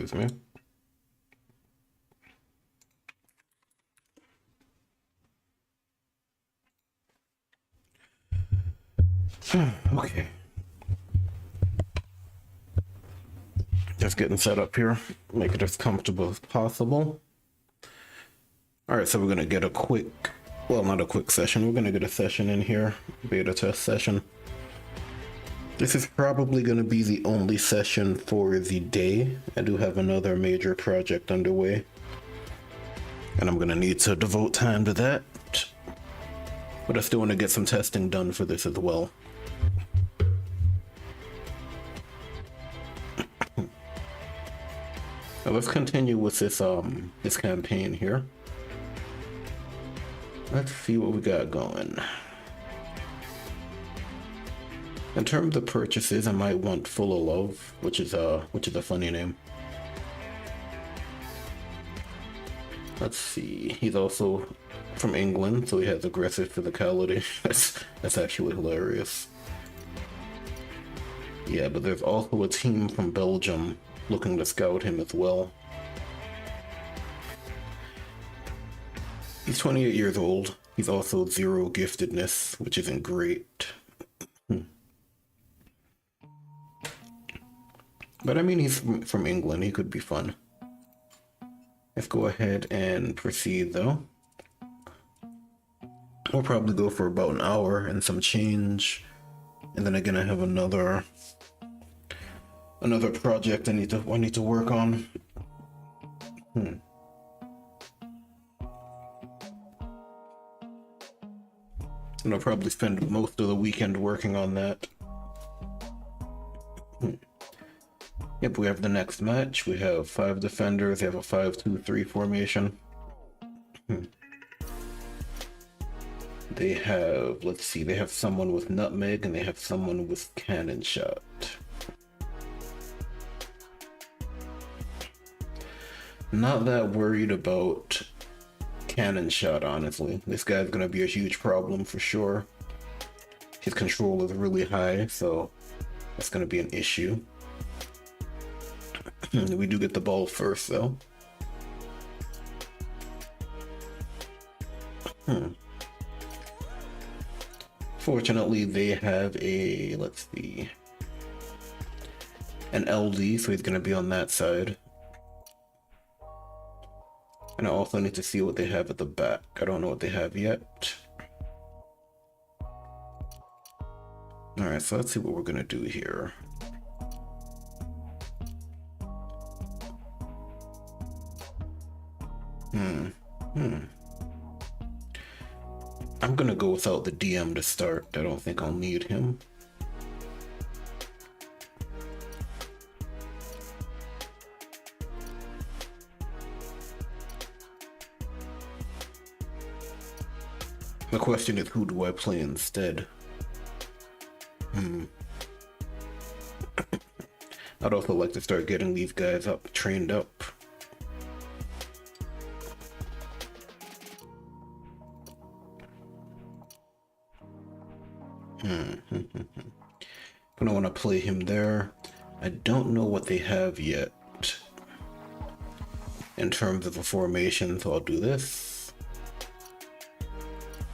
Excuse me. Okay. Just getting set up here. Make it as comfortable as possible. Alright, so we're gonna get a quick, well, not a quick session, we're gonna get a session in here, beta test session. This is probably gonna be the only session for the day. I do have another major project underway, and I'm gonna need to devote time to that. But I still want to get some testing done for this as well. Now let's continue with this campaign here. Let's see what we got going. In terms of purchases, I might want Full of Love, which is a funny name. Let's see. He's also from England, so he has aggressive physicality. That's actually hilarious. Yeah, but there's also a team from Belgium looking to scout him as well. He's 28 years old. He's also 0 giftedness, which isn't great. But I mean, he's from England. He could be fun. Let's go ahead and proceed, though. We'll probably go for about an hour and some change. And then again, I have another project I need to work on. And I'll probably spend most of the weekend working on that. Yep, we have the next match. We have 5 defenders. They have a 5-2-3 formation. They have, let's see, they have someone with nutmeg and they have someone with cannon shot. Not that worried about cannon shot, honestly. This guy's gonna be a huge problem for sure. His control is really high, so that's gonna be an issue. We do get the ball first, though. Fortunately, they have a, let's see, an LD, so he's gonna be on that side. And I also need to see what they have at the back. I don't know what they have yet. Alright, so let's see what we're gonna do here. I'm gonna go without the DM to start. I don't think I'll need him. The question is, who do I play instead? I'd also like to start getting these guys trained up. I don't want to play him there. I don't know what they have yet in terms of a formation, so I'll do this.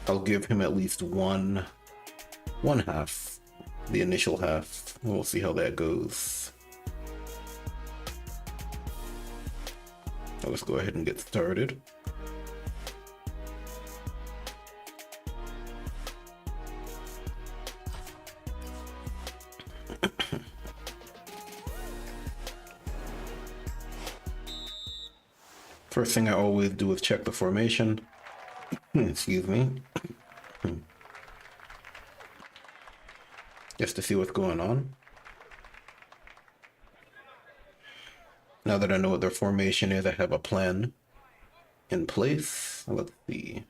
I'll give him at least one half, the initial half. We'll see how that goes. So let's go ahead and get started. First thing I always do is check the formation. Excuse me. Just to see what's going on. Now that I know what their formation is, I have a plan in place. Let's see.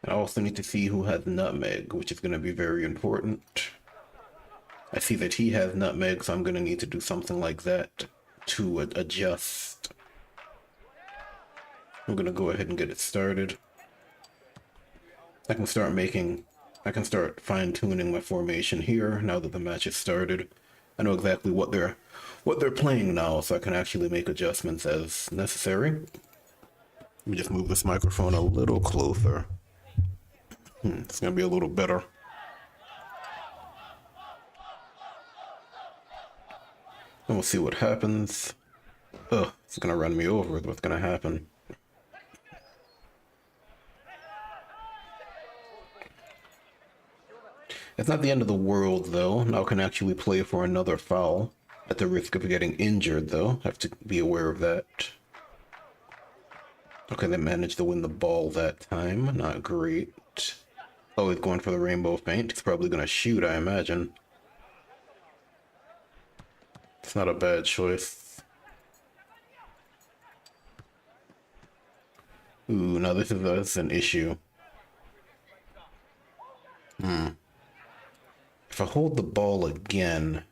I also need to see who has nutmeg, which is going to be very important. I see that he has nutmeg, so I'm going to need to do something like that to adjust. I'm going to go ahead and get it started. I can start making I can start fine-tuning my formation here now that the match has started. I know exactly what they're playing now, so I can actually make adjustments as necessary. Let me just move this microphone a little closer. It's gonna be a little better. And we'll see what happens. Ugh, it's gonna run me over is what's gonna happen. It's not the end of the world, though. Now I can actually play for another foul. At the risk of getting injured, though. Have to be aware of that. Okay, they managed to win the ball that time. Not great. Oh, he's going for the rainbow feint. He's probably gonna shoot, I imagine. It's not a bad choice. Ooh, now this is an issue. If I hold the ball again,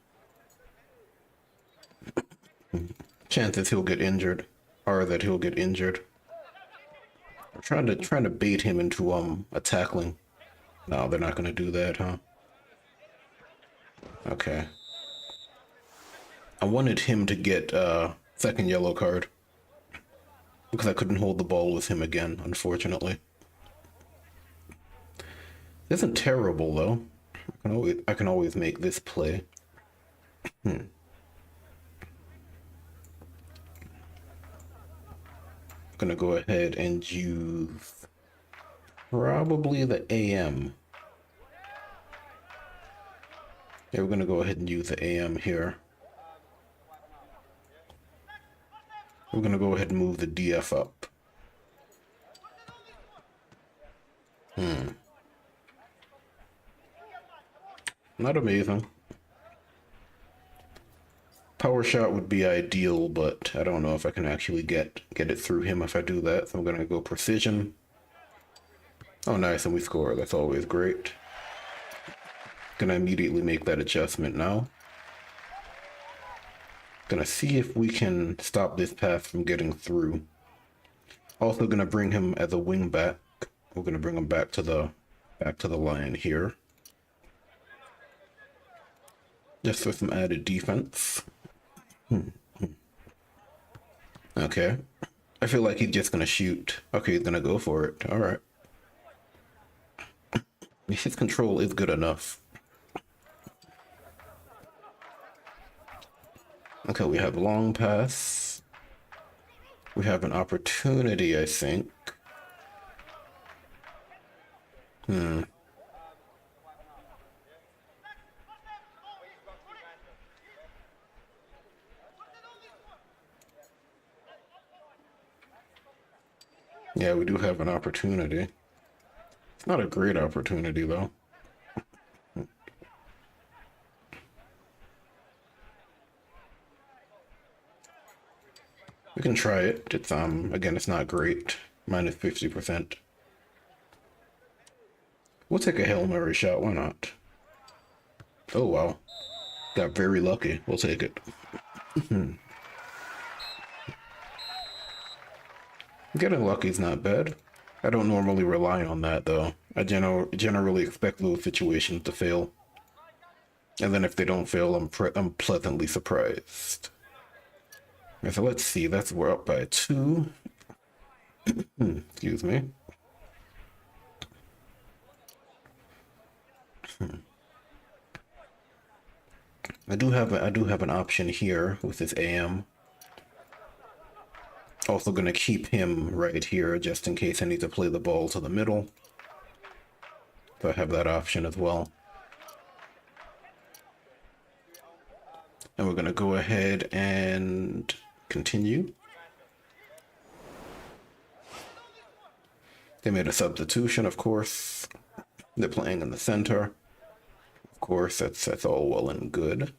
chances he'll get injured are that he'll get injured. I'm trying to bait him into a tackling. No, they're not gonna do that, huh? Okay. I wanted him to get second yellow card because I couldn't hold the ball with him again, unfortunately. It isn't terrible though. I can always make this play. Gonna go ahead and use probably the AM. Yeah, we're gonna go ahead and use the AM here. We're gonna go ahead and move the DF up. Not amazing. Power shot would be ideal, but I don't know if I can actually get it through him if I do that. So I'm gonna go precision. Oh, nice, and we score. That's always great. Gonna immediately make that adjustment now. Gonna see if we can stop this pass from getting through. Also gonna bring him as a wing back. We're gonna bring him back to the line here. Just for some added defense. Okay. I feel like he's just gonna shoot. Okay, he's gonna go for it. Alright. His control is good enough. Okay, we have long pass. We have an opportunity, I think. Yeah, we do have an opportunity. It's not a great opportunity, though. We can try it. It's again, it's not great. Minus 50%. We'll take a Hail Mary shot, why not? Oh wow. Got very lucky. We'll take it. Getting lucky is not bad. I don't normally rely on that though. I generally expect those situations to fail. And then if they don't fail, I'm pleasantly surprised. Okay, so let's see, we're up by 2. Excuse me. I do have an option here with this AM. Also gonna keep him right here just in case I need to play the ball to the middle. So I have that option as well. And we're gonna go ahead and continue. They made a substitution, of course. They're playing in the center. Of course, that's all well and good.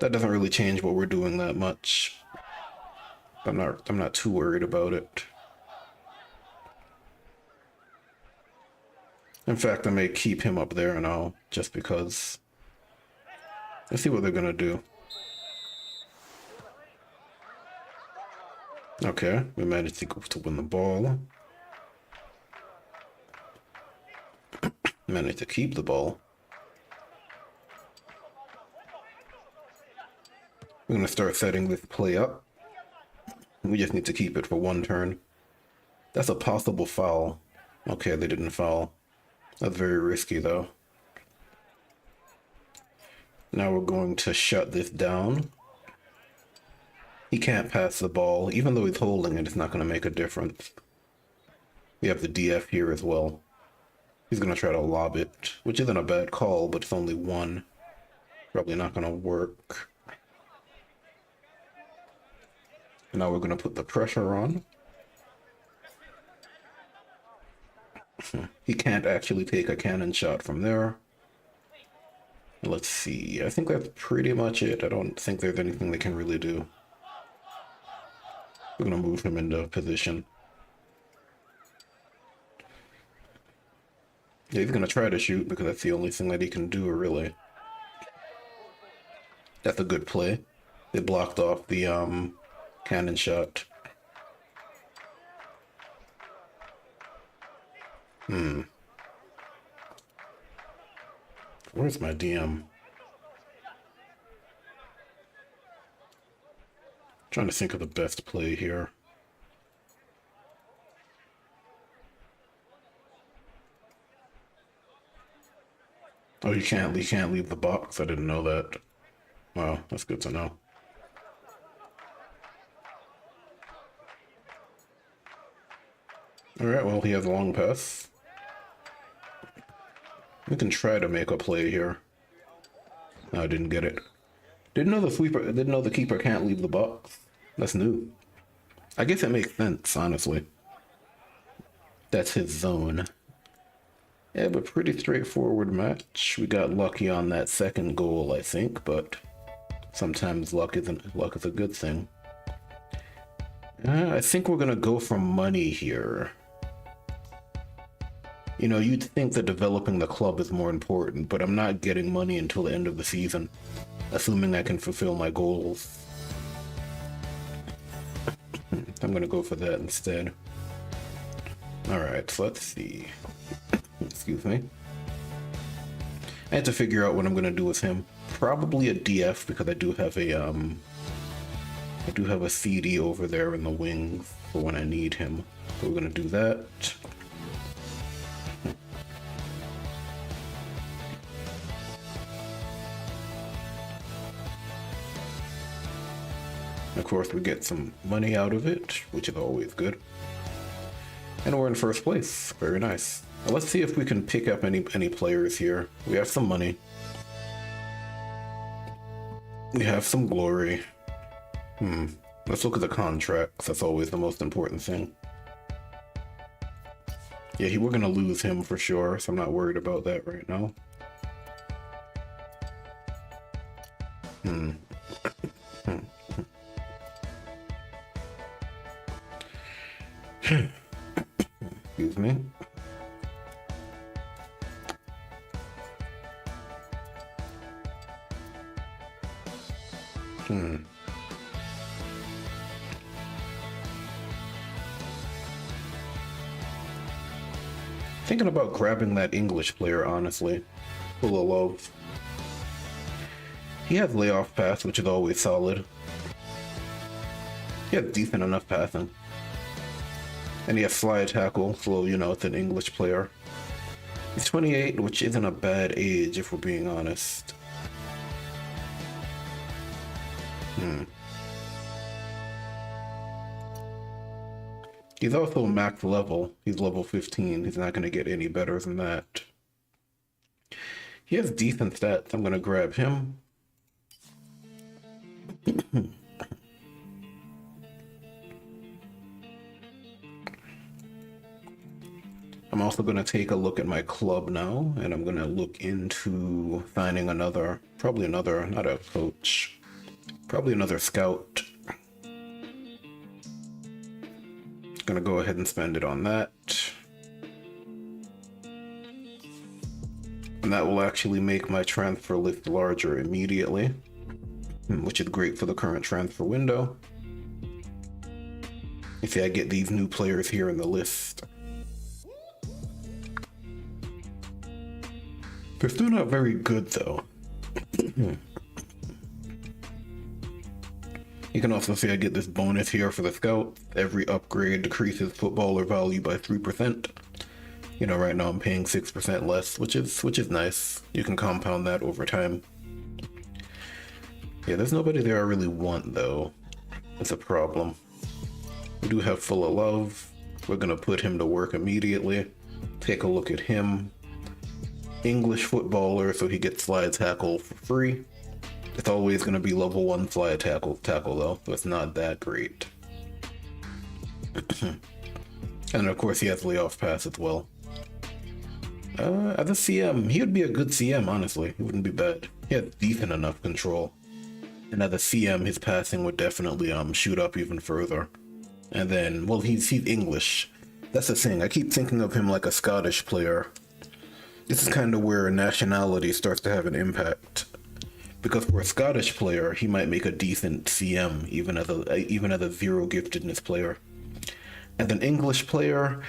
That doesn't really change what we're doing that much. I'm not too worried about it. In fact, I may keep him up there now, just because. Let's see what they're gonna do. Okay, we managed to win the ball. Managed to keep the ball. We're going to start setting this play up. We just need to keep it for one turn. That's a possible foul. Okay, they didn't foul. That's very risky, though. Now we're going to shut this down. He can't pass the ball. Even though he's holding it, it's not going to make a difference. We have the DF here as well. He's going to try to lob it, which isn't a bad call, but it's only one. Probably not going to work. Now we're going to put the pressure on. He can't actually take a cannon shot from there. Let's see. I think that's pretty much it. I don't think there's anything they can really do. We're going to move him into position. Yeah, he's going to try to shoot because that's the only thing that he can do, really. That's a good play. They blocked off the cannon shot. Where's my DM? Trying to think of the best play here. Oh, you can't leave the box. I didn't know that. Wow, that's good to know. Alright, well, he has a long pass. We can try to make a play here. No, I didn't get it. Didn't know the keeper can't leave the box. That's new. I guess it makes sense, honestly. That's his zone. Yeah, but pretty straightforward match. We got lucky on that second goal, I think, but sometimes luck is a good thing. I think we're gonna go for money here. You know, you'd think that developing the club is more important, but I'm not getting money until the end of the season, assuming I can fulfill my goals. I'm gonna go for that instead. Alright, so let's see. Excuse me. I had to figure out what I'm gonna do with him. Probably a DF because I do have a CD over there in the wings for when I need him. So we're gonna do that. Of course, we get some money out of it, which is always good. And we're in first place. Very nice. Now let's see if we can pick up any players here. We have some money. We have some glory. Let's look at the contracts. That's always the most important thing. Yeah, we're gonna lose him for sure, so I'm not worried about that right now. Excuse me. Thinking about grabbing that English player, honestly. Full of love. He has layoff pass, which is always solid. He has decent enough passing. And he has slide tackle, so you know it's an English player. He's 28, which isn't a bad age if we're being honest. He's also max level. He's level 15. He's not going to get any better than that. He has decent stats. I'm going to grab him. I'm also going to take a look at my club now, and I'm going to look into finding not a coach, probably another scout. Gonna go ahead and spend it on that. And that will actually make my transfer list larger immediately, which is great for the current transfer window. You see, I get these new players here in the list. They're still not very good though. You can also see I get this bonus here for the scout. Every upgrade decreases footballer value by 3%. You know, right now I'm paying 6% less, which is nice. You can compound that over time. Yeah, there's nobody there I really want though. It's a problem. We do have Full of Love. We're gonna put him to work immediately. Take a look at him. English footballer, so he gets slide tackle for free. It's always going to be level 1 slide tackle though, so it's not that great. And of course he has layoff pass as well. As a CM, he would be a good CM, honestly. He wouldn't be bad. He has decent enough control. And as a CM, his passing would definitely shoot up even further. And then, well, he's English. That's the thing, I keep thinking of him like a Scottish player. This is kind of where nationality starts to have an impact. Because for a Scottish player, he might make a decent CM, even as a zero giftedness player. As an English player,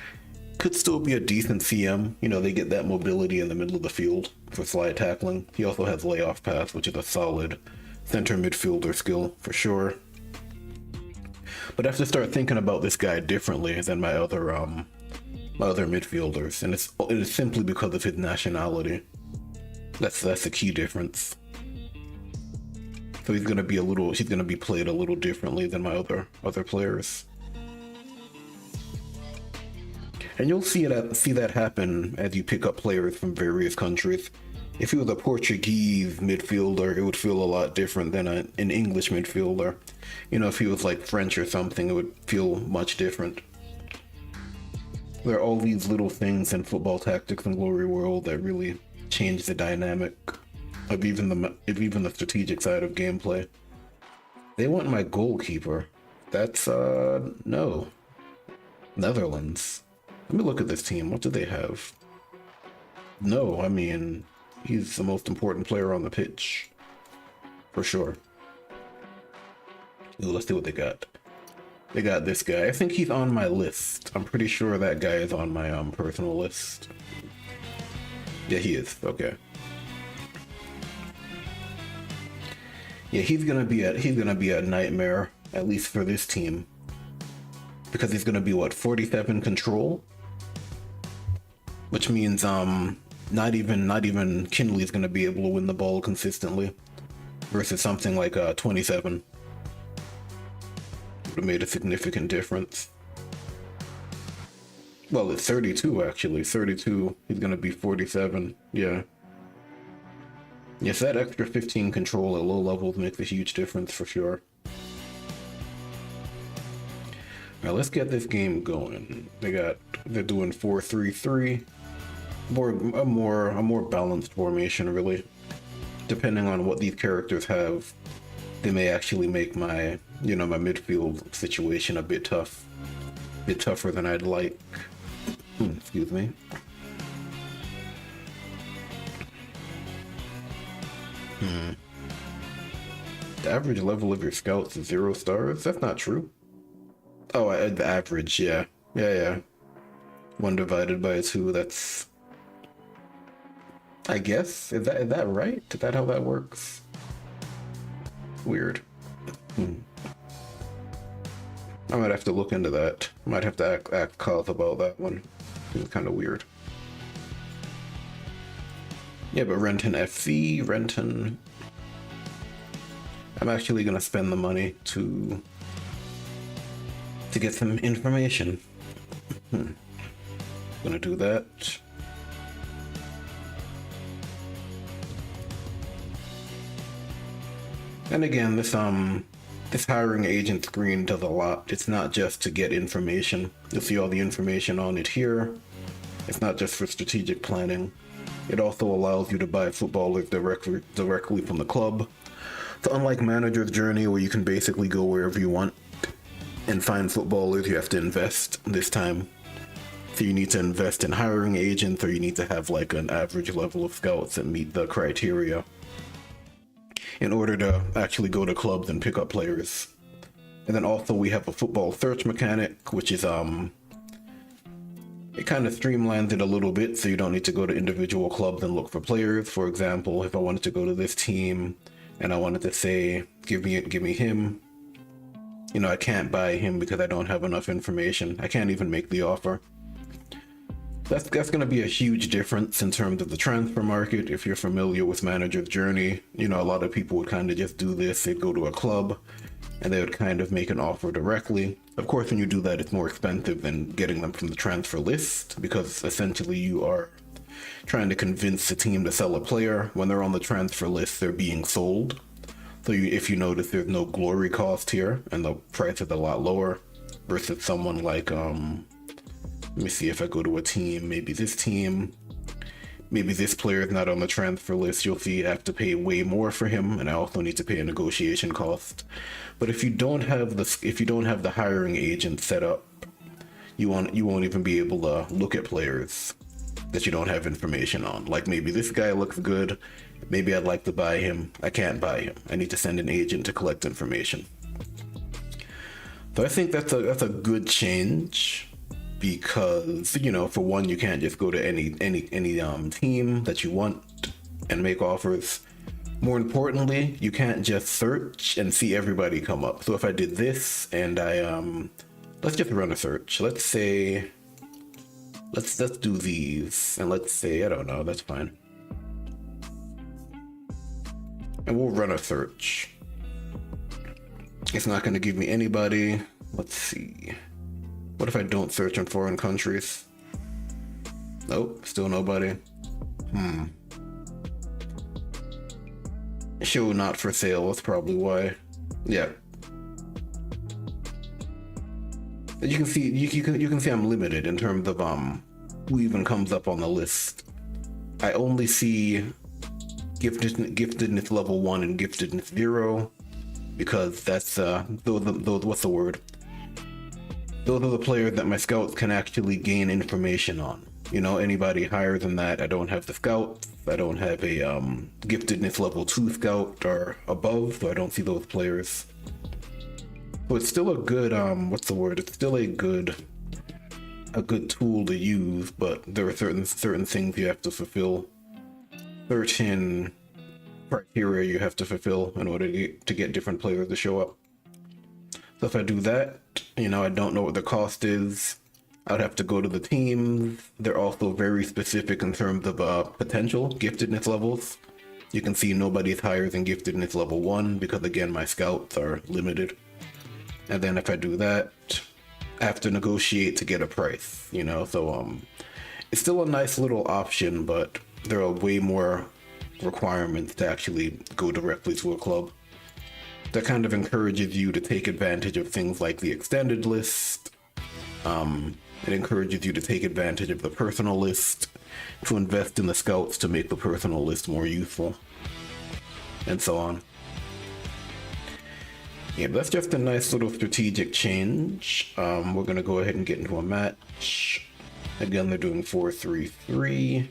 could still be a decent CM. You know, they get that mobility in the middle of the field for slide tackling. He also has layoff pass, which is a solid center midfielder skill for sure. But I have to start thinking about this guy differently than my other midfielders, and it is simply because of his nationality. That's the key difference. So he's gonna be played a little differently than my other players. And you'll see that happen as you pick up players from various countries. If he was a Portuguese midfielder, it would feel a lot different than an English midfielder. You know, if he was like French or something, it would feel much different. There are all these little things in football tactics and Glory World that really change the dynamic of even the strategic side of gameplay. They want my goalkeeper. That's no. Netherlands. Let me look at this team. What do they have? No, I mean, he's the most important player on the pitch. For sure. Ooh, let's see what they got. They got this guy. I think he's on my list. I'm pretty sure that guy is on my personal list. Yeah, he is. Okay. Yeah, he's gonna be a nightmare, at least for this team. Because he's gonna be what, 47 control? Which means not even Kinley's gonna be able to win the ball consistently. Versus something like 27. Would have made a significant difference. Well, it's 32 actually. 32, he's gonna be 47, yeah. Yes, that extra 15 control at low levels makes a huge difference for sure. Alright, let's get this game going. They're doing 4-3-3. A more balanced formation, really. Depending on what these characters have, they may actually make my midfield situation a bit tough. A bit tougher than I'd like. Excuse me. The average level of your scouts is 0 stars? That's not true. Oh, the average, yeah. Yeah. 1 divided by 2, that's... I guess? Is that right? Is that how that works? Weird. I might have to look into that. Might have to ask Cause about that one. It's kind of weird. Yeah, but Renton FC, Renton... I'm actually gonna spend the money to get some information. Gonna do that. And again, this hiring agent screen does a lot. It's not just to get information. You'll see all the information on it here. It's not just for strategic planning. It also allows you to buy footballers directly from the club. So unlike Manager's Journey, where you can basically go wherever you want and find footballers, you have to invest this time. So you need to invest in hiring agents, or you need to have like an average level of scouts that meet the criteria in order to actually go to clubs and pick up players. And then also we have a football search mechanic, which is It kind of streamlines it a little bit, so you don't need to go to individual clubs and look for players. For example, if I wanted to go to this team and I wanted to say, give me him, you know, I can't buy him because I don't have enough information. I can't even make the offer. That's going to be a huge difference in terms of the transfer market. If you're familiar with Manager's Journey, you know, a lot of people would kind of just do this. They'd go to a club and they would kind of make an offer directly. Of course, when you do that, it's more expensive than getting them from the transfer list, because essentially you are trying to convince the team to sell a player. When they're on the transfer list, they're being sold. So if you notice, there's no glory cost here, and the price is a lot lower versus someone like, let me see if I go to a team, maybe this player is not on the transfer list. You'll see I have to pay way more for him, and I also need to pay a negotiation cost. But if you don't have the hiring agent set up, you won't even be able to look at players that you don't have information on. Like, maybe this guy looks good, maybe I'd like to buy him. I can't buy him. I need to send an agent to collect information. So I think that's a good change, because, you know, for one, you can't just go to any team that you want and make offers. More importantly, you can't just search and see everybody come up. So if I did this and I let's just run a search. Let's say let's do these, and let's say, I don't know, that's fine. And we'll run a search. It's not going to give me anybody. Let's see. What if I don't search in foreign countries? Nope, still nobody. Show not for sale, that's probably why. Yeah. You can see you can see I'm limited in terms of who even comes up on the list. I only see giftedness level 1 and giftedness 0, because that's those what's the word? Those are the players that my scouts can actually gain information on. You know, anybody higher than that, I don't have the scouts. I don't have a giftedness level 2 scout or above, so I don't see those players. So it's still a good what's the word? It's still a good tool to use, but there are certain things you have to fulfill. Certain criteria you have to fulfill in order to get different players to show up. So if I do that, you know, I don't know what the cost is. I'd have to go to the teams. They're also very specific in terms of potential giftedness levels. You can see nobody's higher than giftedness level 1, because again, my scouts are limited. And then if I do that, I have to negotiate to get a price, you know. So it's still a nice little option, but there are way more requirements to actually go directly to a club. That kind of encourages you to take advantage of things like the extended list. It encourages you to take advantage of the personal list, to invest in the scouts to make the personal list more useful, and so on. Yeah, that's just a nice little strategic change. We're going to go ahead and get into a match. Again, they're doing 4-3-3.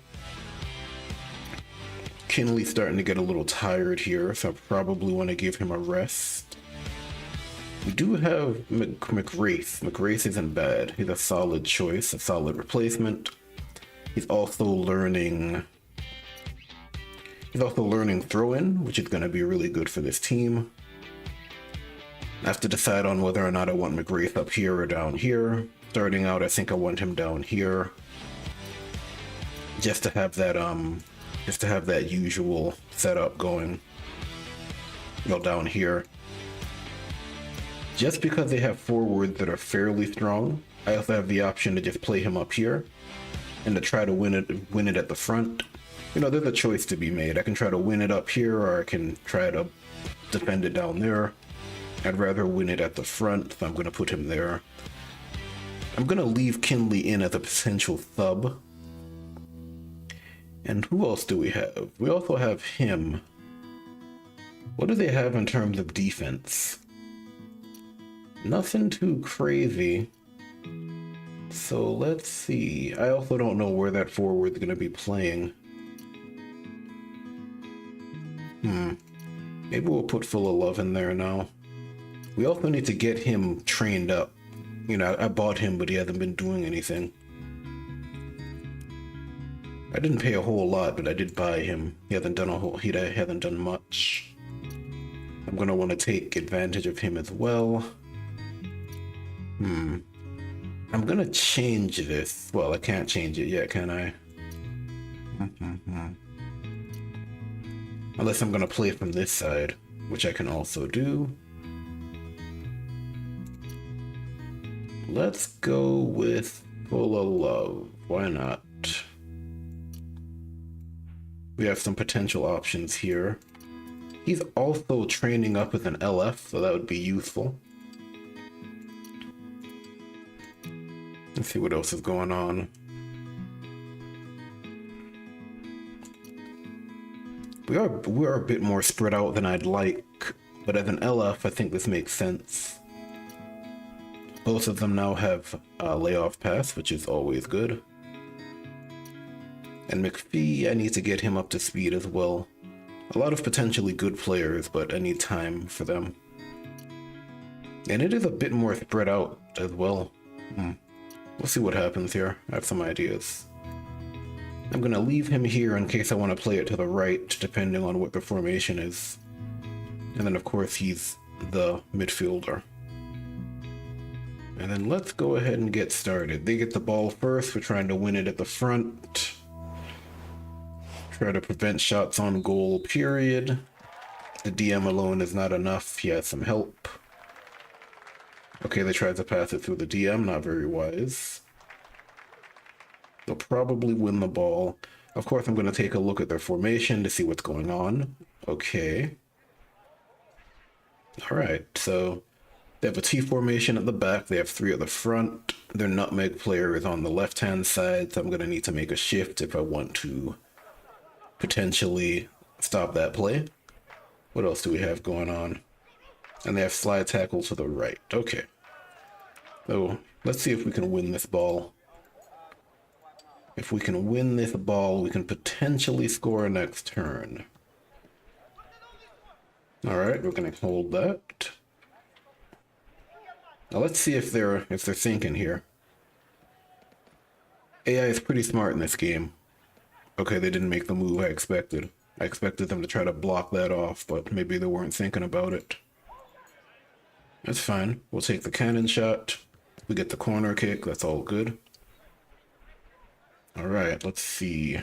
Kinley's starting to get a little tired here, so I probably want to give him a rest. We do have McGrath. McGrath isn't bad. He's a solid choice, a solid replacement. He's also learning throw-in, which is going to be really good for this team. I have to decide on whether or not I want McGrath up here or down here. Starting out, I think I want him down here, just to have that usual setup going. Go down here. Just because they have forwards that are fairly strong, I also have the option to just play him up here and to try to win it at the front. You know, there's a choice to be made. I can try to win it up here, or I can try to defend it down there. I'd rather win it at the front, so I'm going to put him there. I'm going to leave Kinley in as a potential sub. And who else do we have? We also have him. What do they have in terms of defense? Nothing too crazy. So let's see. I also don't know where that forward's going to be playing. Maybe we'll put Full of Love in there now. We also need to get him trained up. You know, I bought him, but he hasn't been doing anything. I didn't pay a whole lot, but I did buy him. He hasn't done much. I'm gonna want to take advantage of him as well. I'm gonna change this. Well, I can't change it yet, can I? Unless I'm gonna play from this side, which I can also do. Let's go with Full of Love. Why not? We have some potential options here. He's also training up with an LF, so that would be useful. Let's see what else is going on. We are a bit more spread out than I'd like, but as an LF, I think this makes sense. Both of them now have layoff pass, which is always good. And McPhee, I need to get him up to speed as well. A lot of potentially good players, but I need time for them. And it is a bit more spread out as well. We'll see what happens here. I have some ideas. I'm gonna leave him here in case I want to play it to the right, depending on what the formation is. And then of course he's the midfielder. And then let's go ahead and get started. They get the ball first. We're trying to win it at the front. Try to prevent shots on goal, period. The DM alone is not enough. He has some help. Okay, they tried to pass it through the DM. Not very wise. They'll probably win the ball. Of course, I'm going to take a look at their formation to see what's going on. Okay. All right, so they have a T formation at the back. They have 3 at the front. Their nutmeg player is on the left-hand side, so I'm going to need to make a shift if I want to potentially stop that play. What else do we have going on? And they have slide tackle to the right. Okay. So let's see if we can win this ball. If we can win this ball, we can potentially score next turn. All right, we're going to hold that. Now let's see if they're thinking here. AI is pretty smart in this game. Okay, they didn't make the move I expected. I expected them to try to block that off, but maybe they weren't thinking about it. That's fine. We'll take the cannon shot. We get the corner kick. That's all good. All right, let's see.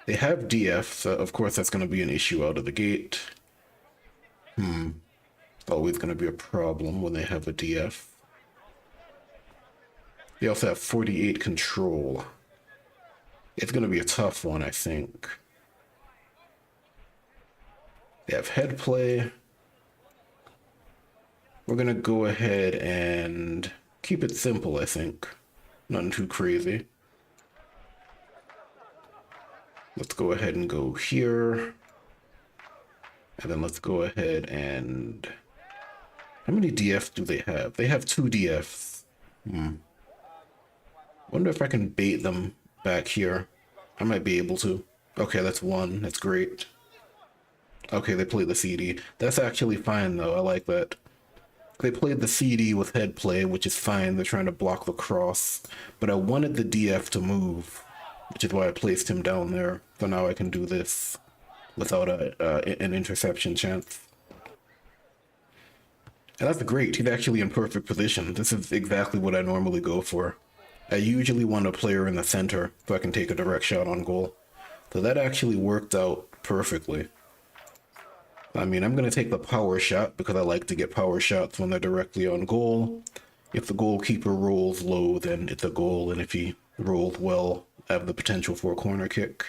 They have DF, so of course that's going to be an issue out of the gate. It's always going to be a problem when they have a DF. They also have 48 control. It's going to be a tough one, I think. They have head play. We're going to go ahead and keep it simple, I think. Nothing too crazy. Let's go ahead and go here. And then let's go ahead and... How many DFs do they have? They have 2 DFs. Wonder if I can bait them back here. I might be able to. Okay, that's 1. That's great. Okay, they played the CD. That's actually fine, though. I like that. They played the CD with head play, which is fine. They're trying to block the cross. But I wanted the DF to move, which is why I placed him down there. So now I can do this without an interception chance. And that's great. He's actually in perfect position. This is exactly what I normally go for. I usually want a player in the center so I can take a direct shot on goal. So that actually worked out perfectly. I mean, I'm going to take the power shot because I like to get power shots when they're directly on goal. If the goalkeeper rolls low, then it's a goal. And if he rolls well, I have the potential for a corner kick.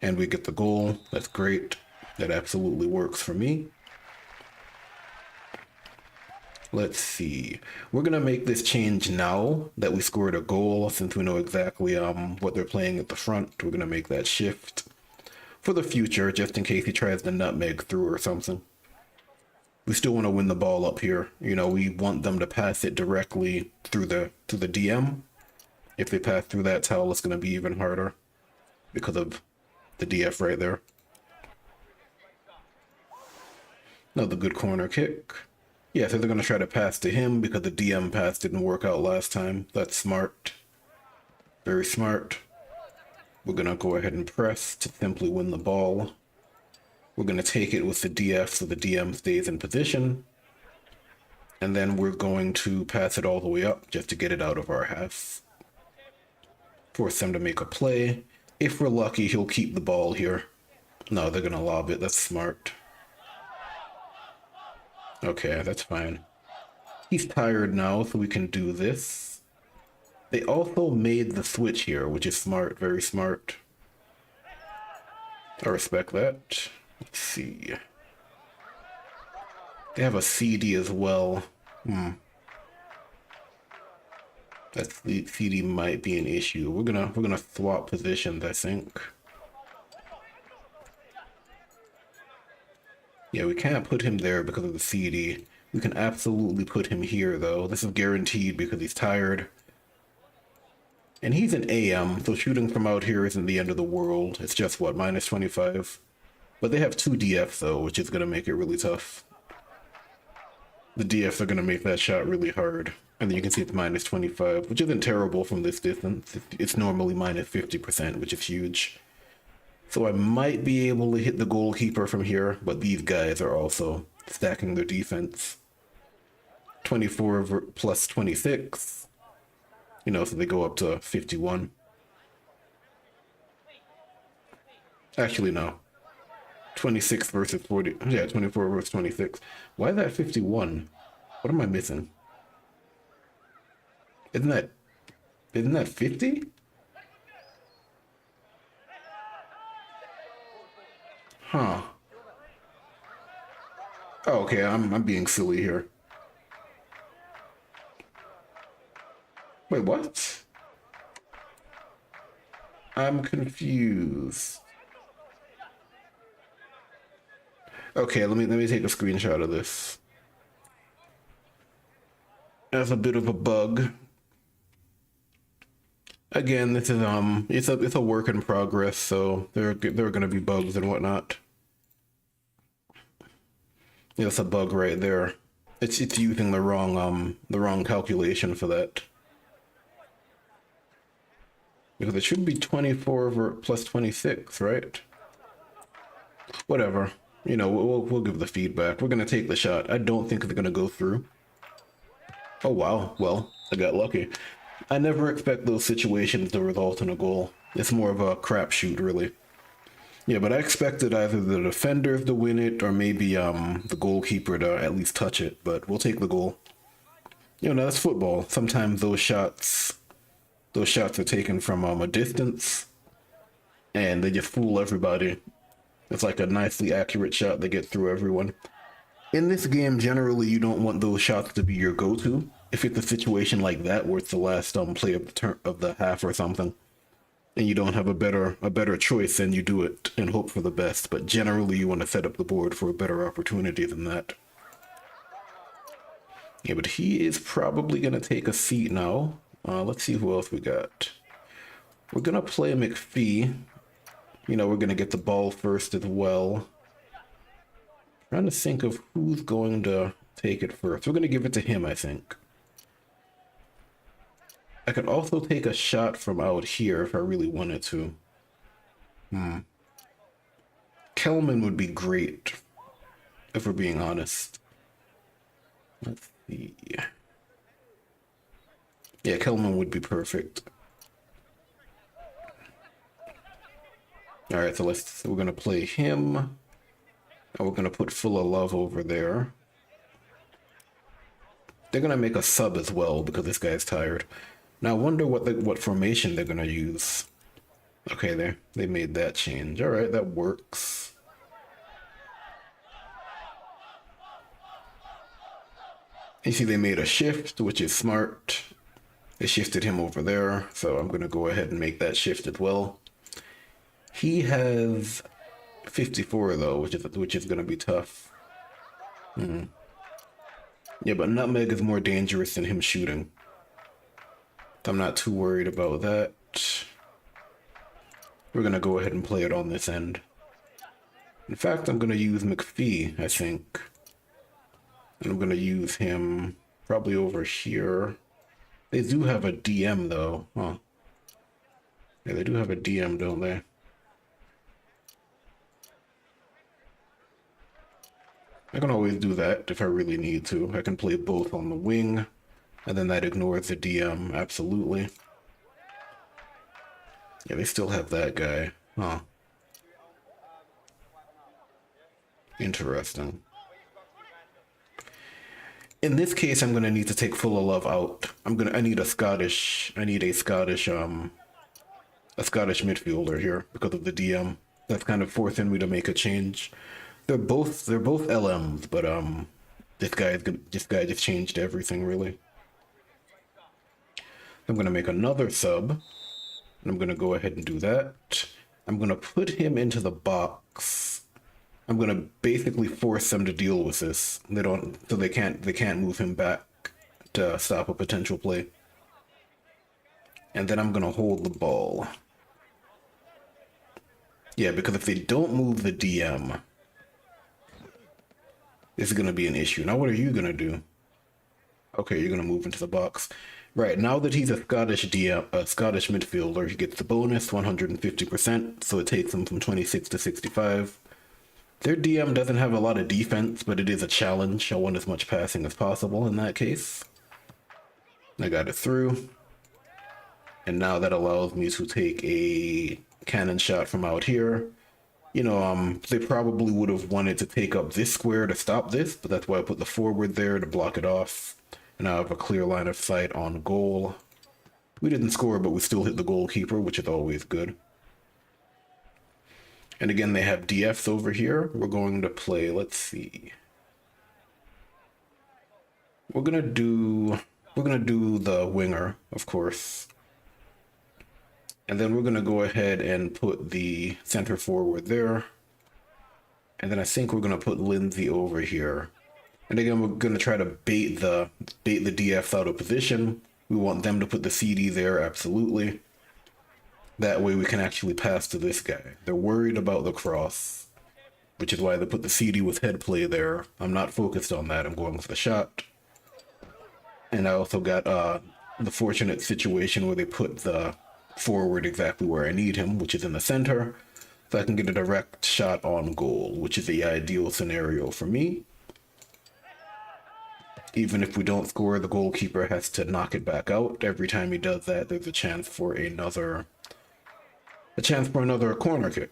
And we get the goal. That's great. That absolutely works for me. Let's see. We're going to make this change now that we scored a goal, since we know exactly what they're playing at the front. We're going to make that shift for the future, just in case he tries to nutmeg through or something. We still want to win the ball up here. You know, we want them to pass it directly through to the DM. If they pass through that towel, it's going to be even harder because of the DF right there. Another good corner kick. Yeah, so they're going to try to pass to him because the DM pass didn't work out last time. That's smart. Very smart. We're gonna go ahead and press to simply win the ball. We're gonna take it with the DF so the DM stays in position. And then we're going to pass it all the way up just to get it out of our half. Force them to make a play. If we're lucky, he'll keep the ball here. No, they're gonna lob it. That's smart. Okay, that's fine. He's tired now, so we can do this. They also made the switch here, which is smart, very smart. I respect that. Let's see. They have a CD as well. That CD might be an issue. We're gonna swap positions, I think. Yeah, we can't put him there because of the CD. We can absolutely put him here, though. This is guaranteed because he's tired. And he's an AM, so shooting from out here isn't the end of the world. It's just, what, minus 25? But they have 2 DFs, though, which is going to make it really tough. The DFs are going to make that shot really hard. And then you can see it's minus 25, which isn't terrible from this distance. It's normally minus 50%, which is huge. So I might be able to hit the goalkeeper from here, but these guys are also stacking their defense. 24 plus 26. You know, so they go up to 51. Actually, no. 26 versus 40. Yeah, 24 versus 26. Why is that 51? What am I missing? Isn't that 50? Huh. Oh, okay, I'm being silly here. Wait, what? I'm confused. Okay, let me take a screenshot of this. That's a bit of a bug. Again, this is it's a work in progress, so there are gonna be bugs and whatnot. Yeah, it's a bug right there. It's using the wrong calculation for that. Because it should be 24 plus 26, right? Whatever. You know, we'll give the feedback. We're gonna take the shot. I don't think it's gonna go through. Oh wow, well, I got lucky. I never expect those situations to result in a goal. It's more of a crapshoot, really. Yeah, but I expected either the defenders to win it or maybe the goalkeeper to at least touch it, but we'll take the goal. You know, that's football. Sometimes those shots are taken from a distance and they just fool everybody. It's like a nicely accurate shot that gets through everyone. In this game, generally, you don't want those shots to be your go-to. If it's a situation like that where it's the last play of the half or something, and you don't have a better choice, then you do it and hope for the best. But generally, you want to set up the board for a better opportunity than that. Yeah, but he is probably gonna take a seat now. Let's see who else we got. We're gonna play McPhee. You know, we're gonna get the ball first as well. Trying to think of who's going to take it first. We're going to give it to him, I think. I could also take a shot from out here if I really wanted to. Kelman would be great, if we're being honest. Let's see. Yeah, Kelman would be perfect. Alright, so we're going to play him. And we're going to put Full of Love over there. They're going to make a sub as well because this guy's tired. Now I wonder what formation they're going to use. Okay, they made that change. All right, that works. You see they made a shift, which is smart. They shifted him over there, so I'm going to go ahead and make that shift as well. He has 54 though, which is going to be tough. Yeah, but Nutmeg is more dangerous than him shooting. I'm not too worried about that. We're going to go ahead and play it on this end. In fact, I'm going to use McPhee, I think. And I'm going to use him probably over here. They do have a DM though, huh? Yeah, they do have a DM, don't they? I can always do that if I really need to. I can play both on the wing, and then that ignores the DM, absolutely. Yeah, they still have that guy. Huh. Interesting. In this case, I'm gonna need to take Full of Love out. I need a Scottish a Scottish midfielder here because of the DM. That's kind of forcing me to make a change. They're both LMs, but this guy just changed everything really. I'm gonna make another sub, and I'm gonna go ahead and do that. I'm gonna put him into the box. I'm gonna basically force them to deal with this. They can't move him back to stop a potential play. And then I'm gonna hold the ball. Yeah, because if they don't move the DM, this is gonna be an issue. Now what are you gonna do? Okay, you're gonna move into the box. Right, now that he's a Scottish DM, a Scottish midfielder, he gets the bonus 150%, so it takes him from 26 to 65. Their DM doesn't have a lot of defense, but it is a challenge. I want as much passing as possible in that case. I got it through. And now that allows me to take a cannon shot from out here. They probably would have wanted to take up this square to stop this, but that's why I put the forward there to block it off. And now I have a clear line of sight on goal. We didn't score, but we still hit the goalkeeper, which is always good. And again, they have DFs over here. We're going to play, let's see. We're gonna do the winger, of course. And then we're gonna go ahead and put the center forward there. And then I think we're gonna put Lindsay over here. And again, we're gonna try to bait the DFs out of position. We want them to put the CD there, absolutely. That way we can actually pass to this guy. They're worried about the cross, which is why they put the CD with head play there. I'm not focused on that. I'm going with the shot. And I also got the fortunate situation where they put the forward exactly where I need him, which is in the center. So I can get a direct shot on goal, which is the ideal scenario for me. Even if we don't score, the goalkeeper has to knock it back out. Every time he does that, there's a chance for another corner kick.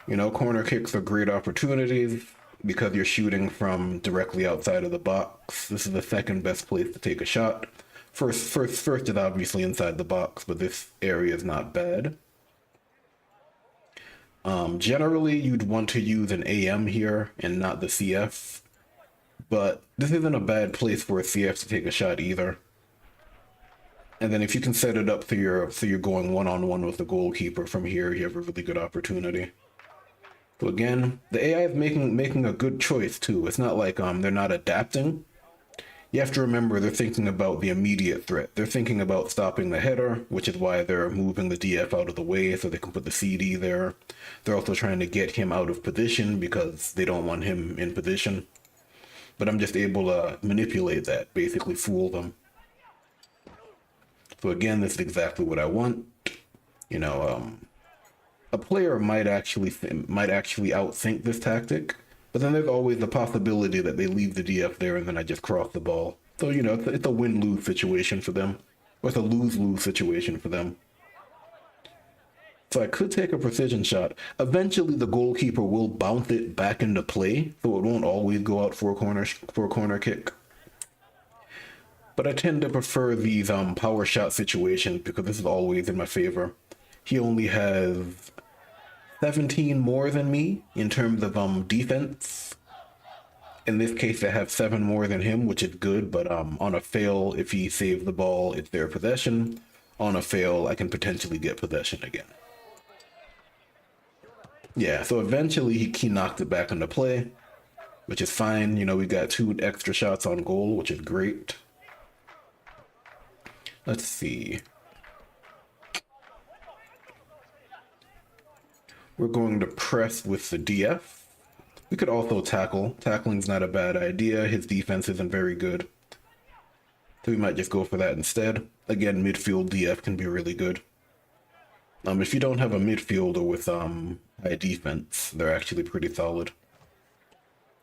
Corner kicks are great opportunities because you're shooting from directly outside of the box. This is the second best place to take a shot. First is obviously inside the box, but this area is not bad. Generally, you'd want to use an AM here and not the CF, but this isn't a bad place for a CF to take a shot either. And then if you can set it up so you're going one-on-one with the goalkeeper from here, you have a really good opportunity. So again, the AI is making a good choice too. It's not like they're not adapting. You have to remember they're thinking about the immediate threat. They're thinking about stopping the header, which is why they're moving the DF out of the way so they can put the CD there. They're also trying to get him out of position because they don't want him in position. But I'm just able to manipulate that, basically fool them. So again, this is exactly what I want. A player might actually outthink this tactic, but then there's always the possibility that they leave the DF there and then I just cross the ball. So it's a win-lose situation for them, or it's a lose-lose situation for them. So I could take a precision shot. Eventually, the goalkeeper will bounce it back into play, so it won't always go out for a corner kick. But I tend to prefer these power shot situations because this is always in my favor. He only has 17 more than me in terms of defense. In this case, I have 7 more than him, which is good, but on a fail, if he saves the ball, it's their possession. On a fail, I can potentially get possession again. Yeah, so eventually he knocked it back into play, which is fine. We got 2 extra shots on goal, which is great. Let's see. We're going to press with the DF. We could also tackle. Tackling's not a bad idea. His defense isn't very good. So we might just go for that instead. Again, midfield DF can be really good. If you don't have a midfielder with high defense, they're actually pretty solid.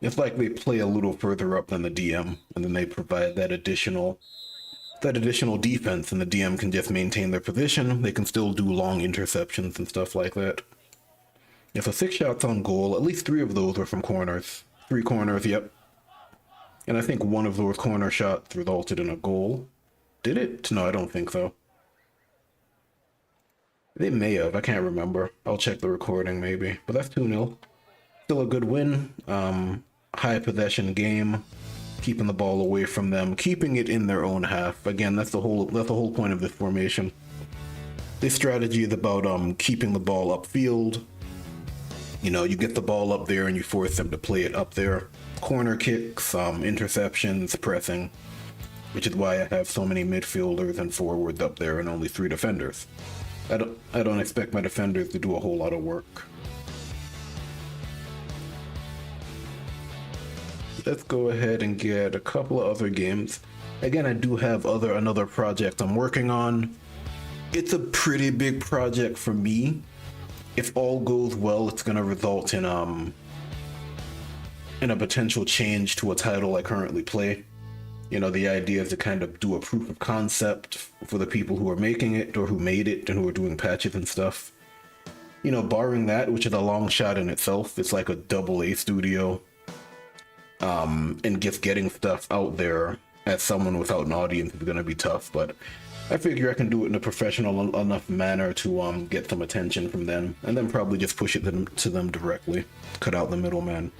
It's like they play a little further up than the DM, and then they provide that additional defense, and the DM can just maintain their position. They can still do long interceptions and stuff like that. Yeah, so 6 shots on goal. At least 3 of those were from corners. 3 corners, yep. And I think one of those corner shots resulted in a goal. Did it? No, I don't think so. They may have. I can't remember. I'll check the recording maybe. But that's 2-0. Still a good win. High possession game. Keeping the ball away from them. Keeping it in their own half. Again, that's the whole point of this formation. This strategy is about keeping the ball upfield. You know, you get the ball up there and you force them to play it up there. Corner kicks, interceptions, pressing, which is why I have so many midfielders and forwards up there and only 3 defenders. I don't expect my defenders to do a whole lot of work. Let's go ahead and get a couple of other games. Again, I do have another project I'm working on. It's a pretty big project for me. If all goes well, it's going to result in a potential change to a title I currently play. You know, the idea is to kind of do a proof of concept for the people who are making it or who made it and who are doing patches and stuff. You know, barring that, which is a long shot in itself, it's like a AA studio. And just getting stuff out there as someone without an audience is going to be tough, but I figure I can do it in a professional enough manner to get some attention from them, and then probably just push it to them directly, cut out the middleman.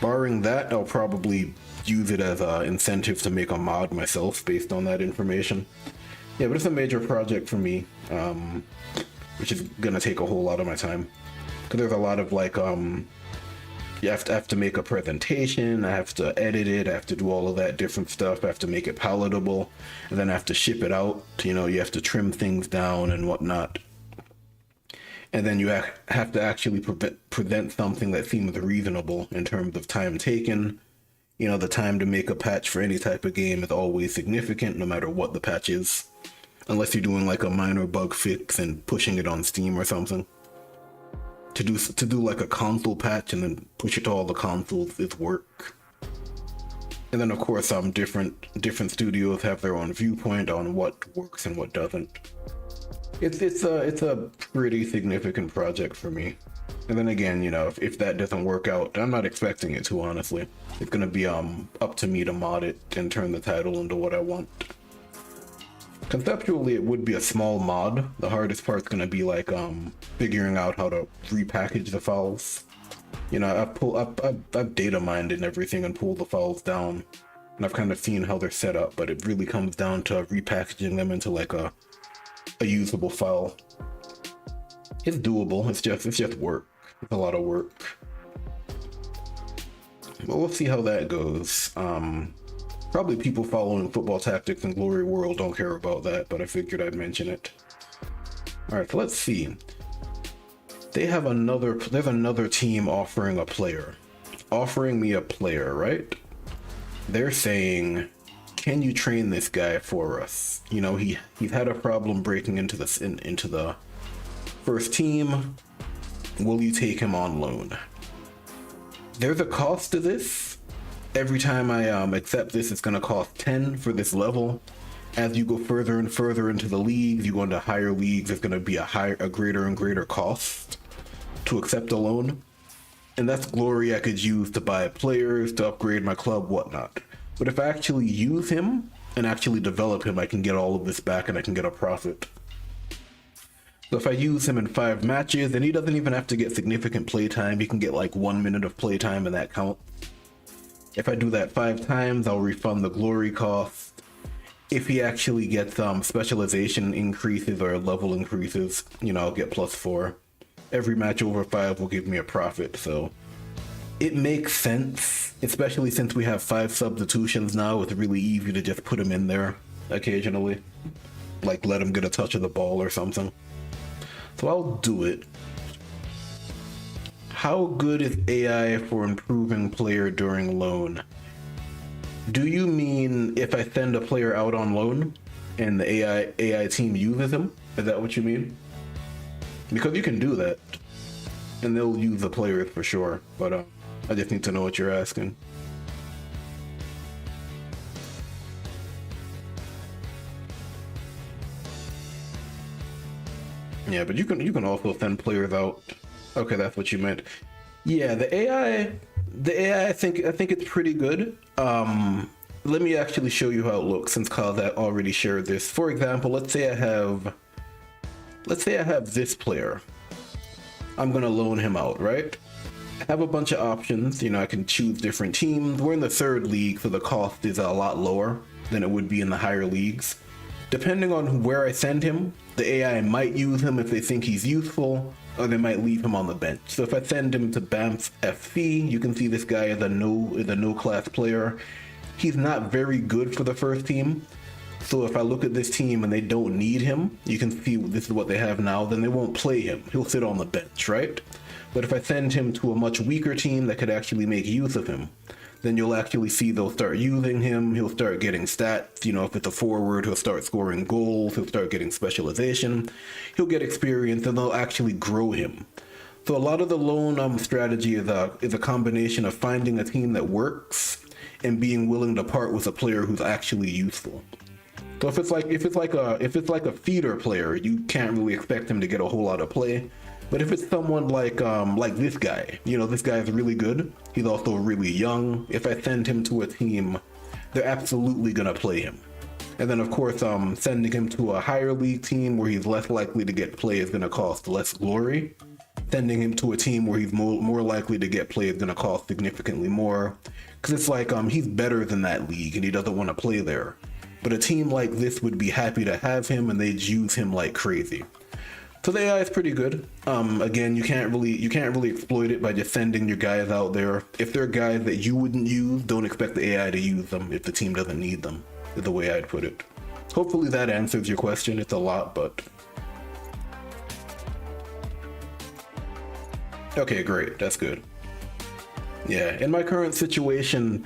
Barring that, I'll probably use it as an incentive to make a mod myself based on that information. Yeah, but it's a major project for me, which is gonna take a whole lot of my time, because there's a lot of like you have to make a presentation, I have to edit it, I have to do all of that different stuff, I have to make it palatable, and then I have to ship it out. You know, you have to trim things down and whatnot. And then you have to actually present something that seems reasonable in terms of time taken. You know, the time to make a patch for any type of game is always significant, no matter what the patch is. Unless you're doing like a minor bug fix and pushing it on Steam or something. To do like a console patch and then push it to all the consoles is work. And then of course different studios have their own viewpoint on what works and what doesn't. It's a pretty significant project for me. And then again, you know, if that doesn't work out, I'm not expecting it to, honestly. It's gonna be up to me to mod it and turn the title into what I want. Conceptually, it would be a small mod. The hardest part's gonna be like figuring out how to repackage the files. You know, I've data mined and everything and pulled the files down, and I've kind of seen how they're set up, but it really comes down to repackaging them into like a usable file. It's doable. It's just work. It's a lot of work. But we'll see how that goes. Probably people following Football Tactics and Glory World don't care about that, but I figured I'd mention it. Alright, so let's see. There's another team offering me a player, right? They're saying, can you train this guy for us? You know, he's had a problem breaking into the first team. Will you take him on loan? There's a cost to this. Every time I accept this, it's going to cost 10 for this level. As you go further and further into the leagues, you go into higher leagues, it's going to be a greater and greater cost to accept a loan. And that's glory I could use to buy players, to upgrade my club, whatnot. But if I actually use him and actually develop him, I can get all of this back and I can get a profit. So if I use him in 5 matches, and he doesn't even have to get significant playtime, he can get like 1 minute of playtime and that counts. If I do that 5 times, I'll refund the glory cost. If he actually gets specialization increases or level increases, you know, I'll get +4. Every match over 5 will give me a profit, so it makes sense, especially since we have 5 substitutions now. It's really easy to just put him in there occasionally, like let him get a touch of the ball or something. So I'll do it. How good is AI for improving player during loan? Do you mean if I send a player out on loan and the AI team uses him? Is that what you mean? because you can do that, and they'll use the players for sure. But I just need to know what you're asking. Yeah, but you can also send players out. Okay, that's what you meant. Yeah, the AI, I think it's pretty good. Let me actually show you how it looks since Kyle already shared this. For example, let's say I have this player. I'm gonna loan him out, right? I have a bunch of options. You know, I can choose different teams. We're in the 3rd league, so the cost is a lot lower than it would be in the higher leagues. Depending on where I send him, the AI might use him if they think he's useful, or they might leave him on the bench. So if I send him to Banff FC, you can see this guy is a no class player. He's not very good for the first team. So if I look at this team and they don't need him, you can see this is what they have now, then they won't play him. He'll sit on the bench, right? But if I send him to a much weaker team that could actually make use of him, then you'll actually see they'll start using him. He'll start getting stats. You know, if it's a forward, he'll start scoring goals. He'll start getting specialization. He'll get experience, and they'll actually grow him. So a lot of the loan strategy is a combination of finding a team that works and being willing to part with a player who's actually useful. So if it's like a feeder player, you can't really expect him to get a whole lot of play. But if it's someone like this guy, you know, this guy is really good. He's also really young. If I send him to a team, they're absolutely gonna play him. And then of course, sending him to a higher league team where he's less likely to get play is gonna cost less glory. Sending him to a team where he's more likely to get play is gonna cost significantly more. Because it's like he's better than that league and he doesn't want to play there. But a team like this would be happy to have him and they'd use him like crazy. So the AI is pretty good. Again, you can't really exploit it by just sending your guys out there. If they're guys that you wouldn't use, don't expect the AI to use them if the team doesn't need them, is the way I'd put it. Hopefully that answers your question. It's a lot, but... Okay, great. That's good. Yeah, in my current situation,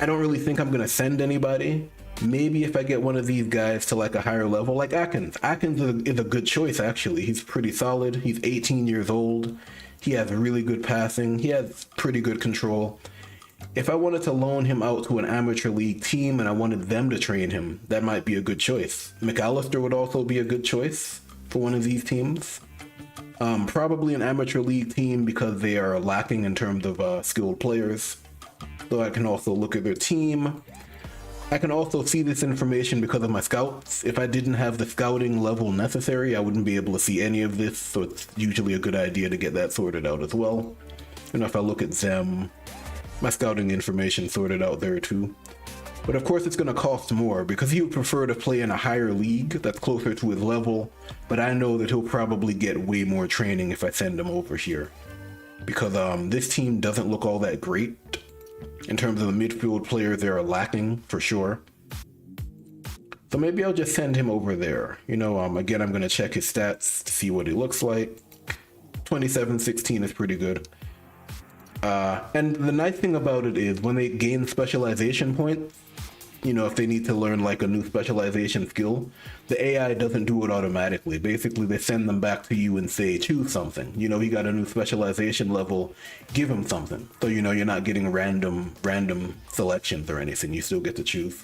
I don't really think I'm gonna send anybody. Maybe if I get one of these guys to like a higher level, like Atkins. Atkins is a good choice, actually. He's pretty solid. He's 18 years old. He has really good passing. He has pretty good control. If I wanted to loan him out to an amateur league team and I wanted them to train him, that might be a good choice. McAllister would also be a good choice for one of these teams. Probably an amateur league team because they are lacking in terms of skilled players. So I can also look at their team. I can also see this information because of my scouts. If I didn't have the scouting level necessary, I wouldn't be able to see any of this, so it's usually a good idea to get that sorted out as well. And if I look at them, my scouting information sorted out there too. But of course it's going to cost more because he would prefer to play in a higher league that's closer to his level, but I know that he'll probably get way more training if I send him over here. Because this team doesn't look all that great. In terms of the midfield players, they are lacking for sure. So maybe I'll just send him over there. You know, again, I'm going to check his stats to see what he looks like. 27-16 is pretty good. And the nice thing about it is when they gain specialization points, you know, if they need to learn like a new specialization skill, the AI doesn't do it automatically. Basically, they send them back to you and say, choose something. You know, he got a new specialization level, give him something. So, you know, you're not getting random selections or anything. You still get to choose.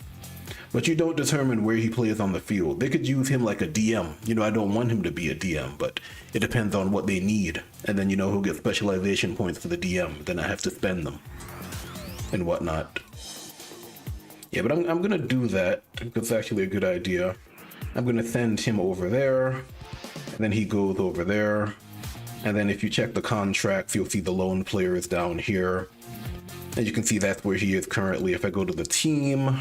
But you don't determine where he plays on the field. They could use him like a DM. You know, I don't want him to be a DM, but it depends on what they need. And then, you know, he'll get specialization points for the DM. Then I have to spend them and whatnot. Yeah, but I'm gonna do that because it's actually a good idea. I'm gonna send him over there, and then he goes over there. And then if you check the contracts, you'll see the loan player is down here. And you can see that's where he is currently. If I go to the team,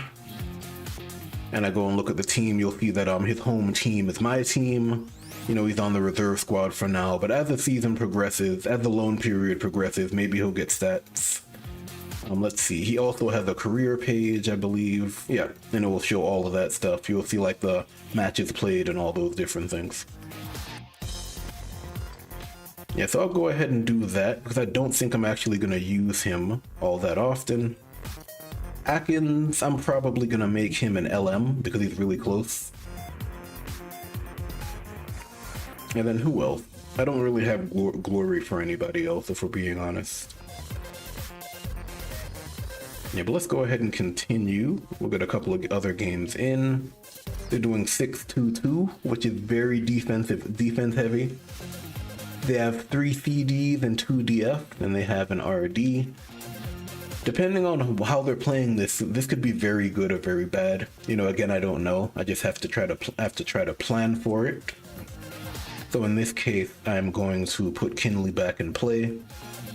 and I go and look at the team, you'll see that his home team is my team. You know, he's on the reserve squad for now, but as the season progresses, as the loan period progresses, maybe he'll get stats. Let's see, he also has a career page, I believe. Yeah, and it will show all of that stuff. You'll see like the matches played and all those different things. Yeah, so I'll go ahead and do that because I don't think I'm actually going to use him all that often. Atkins, I'm probably going to make him an LM because he's really close. And then who else? I don't really have glory for anybody else, if we're being honest. Yeah, but let's go ahead and continue. We'll get a couple of other games in. They're doing 6-2-2, which is very defense heavy. They have 3 CDs and 2 DF, and they have an RD. Depending on how they're playing this could be very good or very bad. You know, again, I don't know. I just have to try to plan for it. So in this case, I'm going to put Kinley back in play.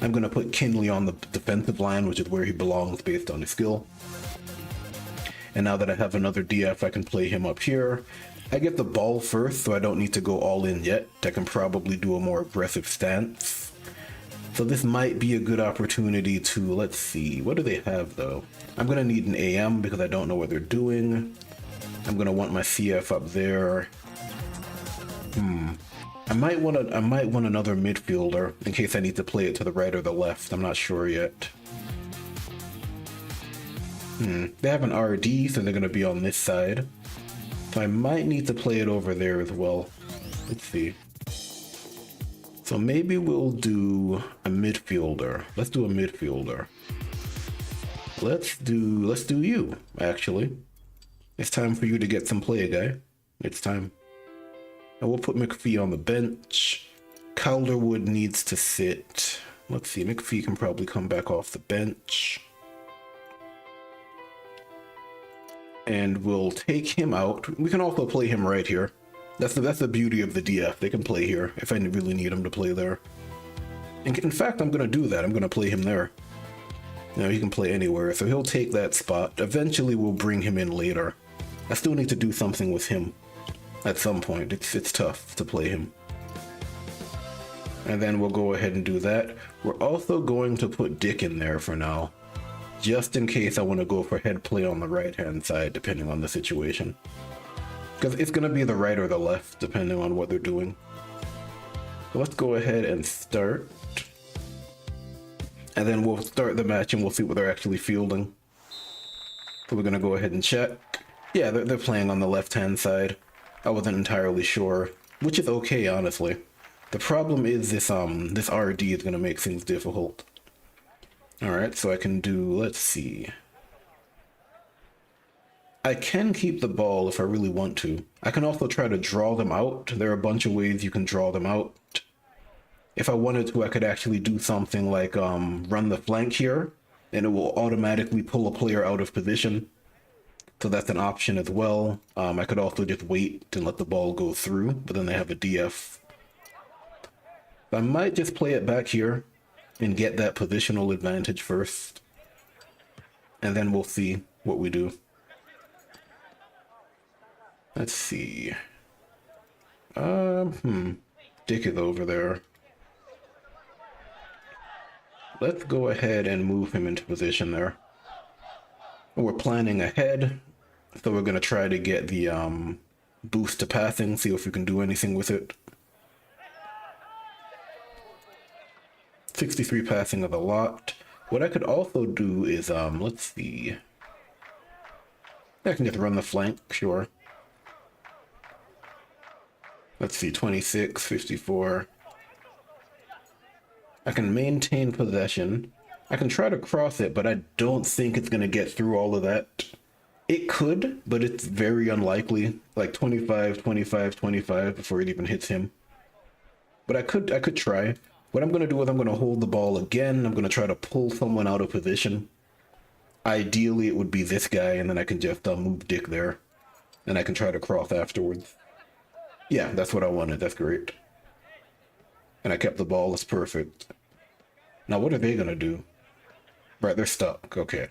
I'm going to put Kinley on the defensive line, which is where he belongs based on his skill. And now that I have another DF, I can play him up here. I get the ball first, so I don't need to go all in yet. I can probably do a more aggressive stance. So this might be a good opportunity to, let's see, what do they have though? I'm going to need an AM because I don't know what they're doing. I'm going to want my CF up there. I might want another midfielder in case I need to play it to the right or the left. I'm not sure yet. They have an RD, so they're going to be on this side. So I might need to play it over there as well. Let's see. So maybe we'll do a midfielder. Let's do a midfielder. Let's do you, actually. It's time for you to get some play, guy. It's time. And we'll put McPhee on the bench. Calderwood needs to sit. Let's see, McPhee can probably come back off the bench. And we'll take him out. We can also play him right here. That's the beauty of the DF. They can play here if I really need him to play there. In fact, I'm going to do that. I'm going to play him there. You know, he can play anywhere, so he'll take that spot. Eventually, we'll bring him in later. I still need to do something with him at some point. It's tough to play him. And then we'll go ahead and do that. We're also going to put Dick in there for now, just in case I want to go for head play on the right-hand side, depending on the situation. Because it's going to be the right or the left, depending on what they're doing. So let's go ahead and start. And then we'll start the match and we'll see what they're actually fielding. So we're going to go ahead and check. Yeah, they're playing on the left-hand side. I wasn't entirely sure, which is okay, honestly. The problem is this RD is going to make things difficult. Alright, so I can do, let's see. I can keep the ball if I really want to. I can also try to draw them out. There are a bunch of ways you can draw them out. If I wanted to, I could actually do something like run the flank here, and it will automatically pull a player out of position. So that's an option as well. I could also just wait and let the ball go through, but then they have a DF. I might just play it back here and get that positional advantage first. And then we'll see what we do. Let's see. Dick is over there. Let's go ahead and move him into position there. We're planning ahead, so we're going to try to get the boost to passing, see if we can do anything with it. 63 passing is a lot. What I could also do is, let's see. I can just run the flank, sure. Let's see, 26, 54. I can maintain possession. I can try to cross it, but I don't think it's going to get through all of that. It could, but it's very unlikely. Like 25, 25, 25 before it even hits him. But I could try. What I'm going to do is I'm going to hold the ball again. I'm going to try to pull someone out of position. Ideally, it would be this guy, and then I can just move Dick there. And I can try to cross afterwards. Yeah, that's what I wanted. That's great. And I kept the ball. That's perfect. Now, what are they going to do? Right, they're stuck. Okay.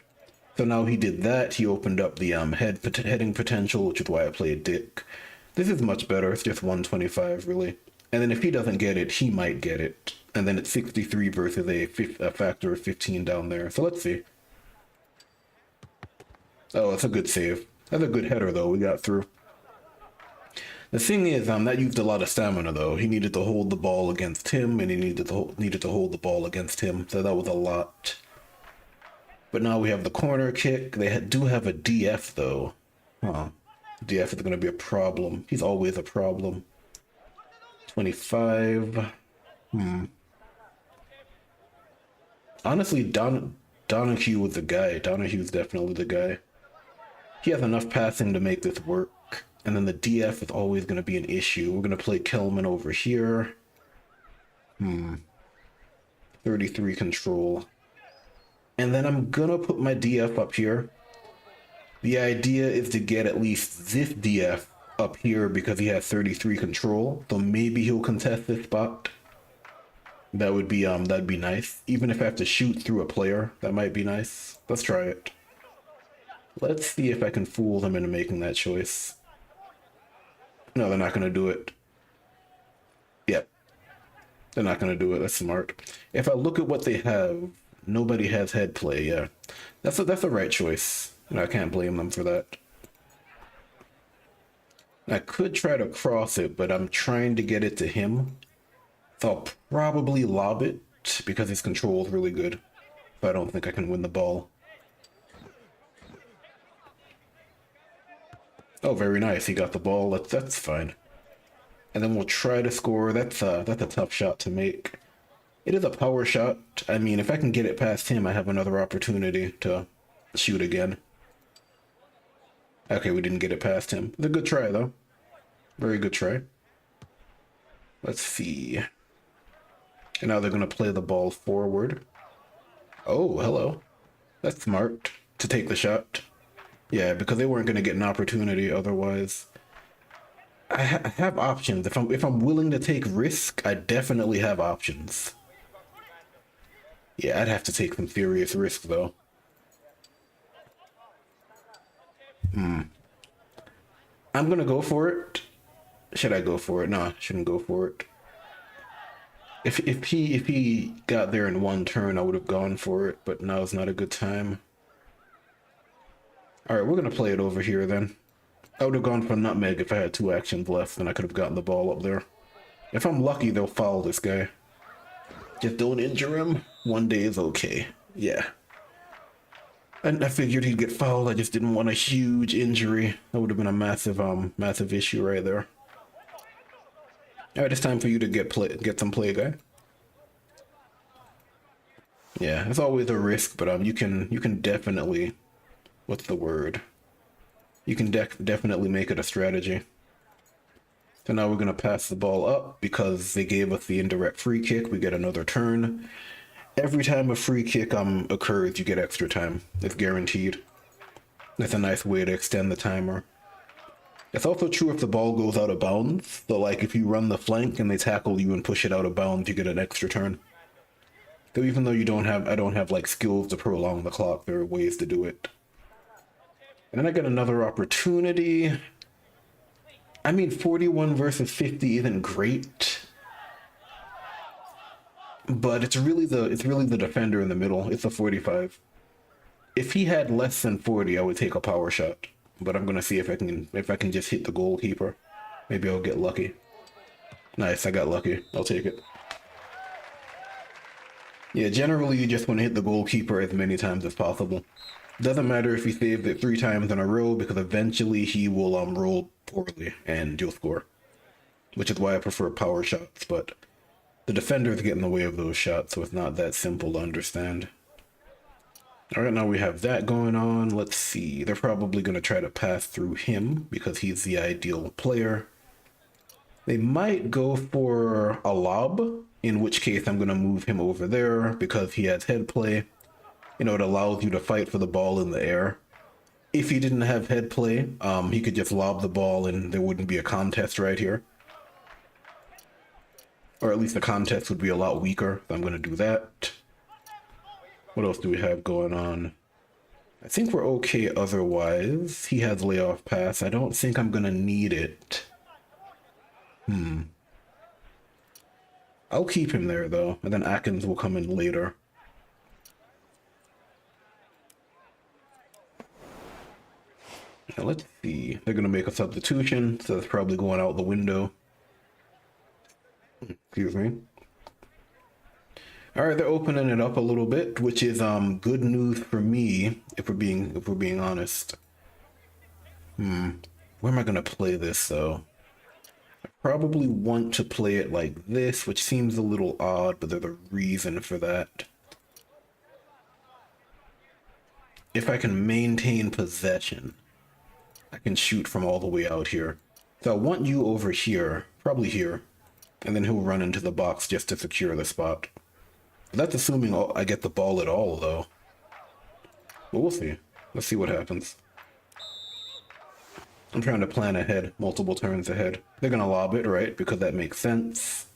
So now he did that. He opened up the heading potential, which is why I played Dick. This is much better. It's just 125, really. And then if he doesn't get it, he might get it. And then it's 63 versus a factor of 15 down there. So let's see. Oh, that's a good save. That's a good header, though. We got through. The thing is, that used a lot of stamina, though. He needed to hold the ball against him, and he needed to hold the ball against him. So that was a lot. But now we have the corner kick. They do have a DF, though. Huh. DF is going to be a problem. He's always a problem. 25. Honestly, Donahue was the guy. Donahue's definitely the guy. He has enough passing to make this work. And then the DF is always going to be an issue. We're going to play Kelman over here. 33 control. And then I'm going to put my DF up here. The idea is to get at least this DF up here because he has 33 control. So maybe he'll contest this spot. That'd be nice. Even if I have to shoot through a player, that might be nice. Let's try it. Let's see if I can fool them into making that choice. No, they're not gonna do it. Yep. They're not gonna do it. That's smart. If I look at what they have, nobody has head play, yeah. That's the right choice. And I can't blame them for that. I could try to cross it, but I'm trying to get it to him. So I'll probably lob it because his control is really good. But I don't think I can win the ball. Oh, very nice. He got the ball. That's fine. And then we'll try to score. That's a tough shot to make. It is a power shot. I mean, if I can get it past him, I have another opportunity to shoot again. Okay, we didn't get it past him. It's a good try, though. Very good try. Let's see. And now they're going to play the ball forward. Oh, hello. That's smart to take the shot. Yeah, because they weren't going to get an opportunity otherwise. I have options. If I'm willing to take risk, I definitely have options. Yeah, I'd have to take some serious risk, though. I'm going to go for it. Should I go for it? No, I shouldn't go for it. If he got there in one turn, I would have gone for it, but now is not a good time. Alright, we're gonna play it over here then. I would have gone for nutmeg if I had 2 actions left, and I could have gotten the ball up there. If I'm lucky, they'll foul this guy. Just don't injure him. One day is okay. Yeah. And I figured he'd get fouled. I just didn't want a huge injury. That would have been a massive issue right there. Alright, it's time for you to get some play, guy. Yeah, it's always a risk, but you can definitely, what's the word? You can definitely make it a strategy. So now we're gonna pass the ball up because they gave us the indirect free kick. We get another turn. Every time a free kick occurs, you get extra time. It's guaranteed. That's a nice way to extend the timer. It's also true if the ball goes out of bounds. So like if you run the flank and they tackle you and push it out of bounds, you get an extra turn. So even though I don't have like skills to prolong the clock, there are ways to do it. And then I get another opportunity. I mean, 41 versus 50 isn't great. But it's really the defender in the middle. It's a 45. If he had less than 40, I would take a power shot. But I'm gonna see if I can just hit the goalkeeper. Maybe I'll get lucky. Nice, I got lucky. I'll take it. Yeah, generally you just want to hit the goalkeeper as many times as possible. Doesn't matter if he saves it 3 times in a row because eventually he will roll poorly and you'll score. Which is why I prefer power shots, but the defenders get in the way of those shots, so it's not that simple to understand. Alright, now we have that going on. Let's see. They're probably going to try to pass through him because he's the ideal player. They might go for a lob, in which case I'm going to move him over there because he has head play. You know, it allows you to fight for the ball in the air. If he didn't have head play, he could just lob the ball and there wouldn't be a contest right here. Or at least the contest would be a lot weaker, so I'm going to do that. What else do we have going on? I think we're okay otherwise. He has layoff pass. I don't think I'm going to need it. I'll keep him there, though, and then Atkins will come in later. Now, let's see. They're going to make a substitution, so that's probably going out the window. Excuse me. All right, they're opening it up a little bit, which is good news for me, if we're being honest. Where am I gonna play this though? probably want to play it like this, which seems a little odd, but there's a reason for that. If I can maintain possession, I can shoot from all the way out here. So I want you over here, probably here, and then he'll run into the box just to secure the spot. That's assuming I get the ball at all, though. But we'll see. Let's see what happens. I'm trying to plan ahead, multiple turns ahead. They're gonna lob it, right? Because that makes sense.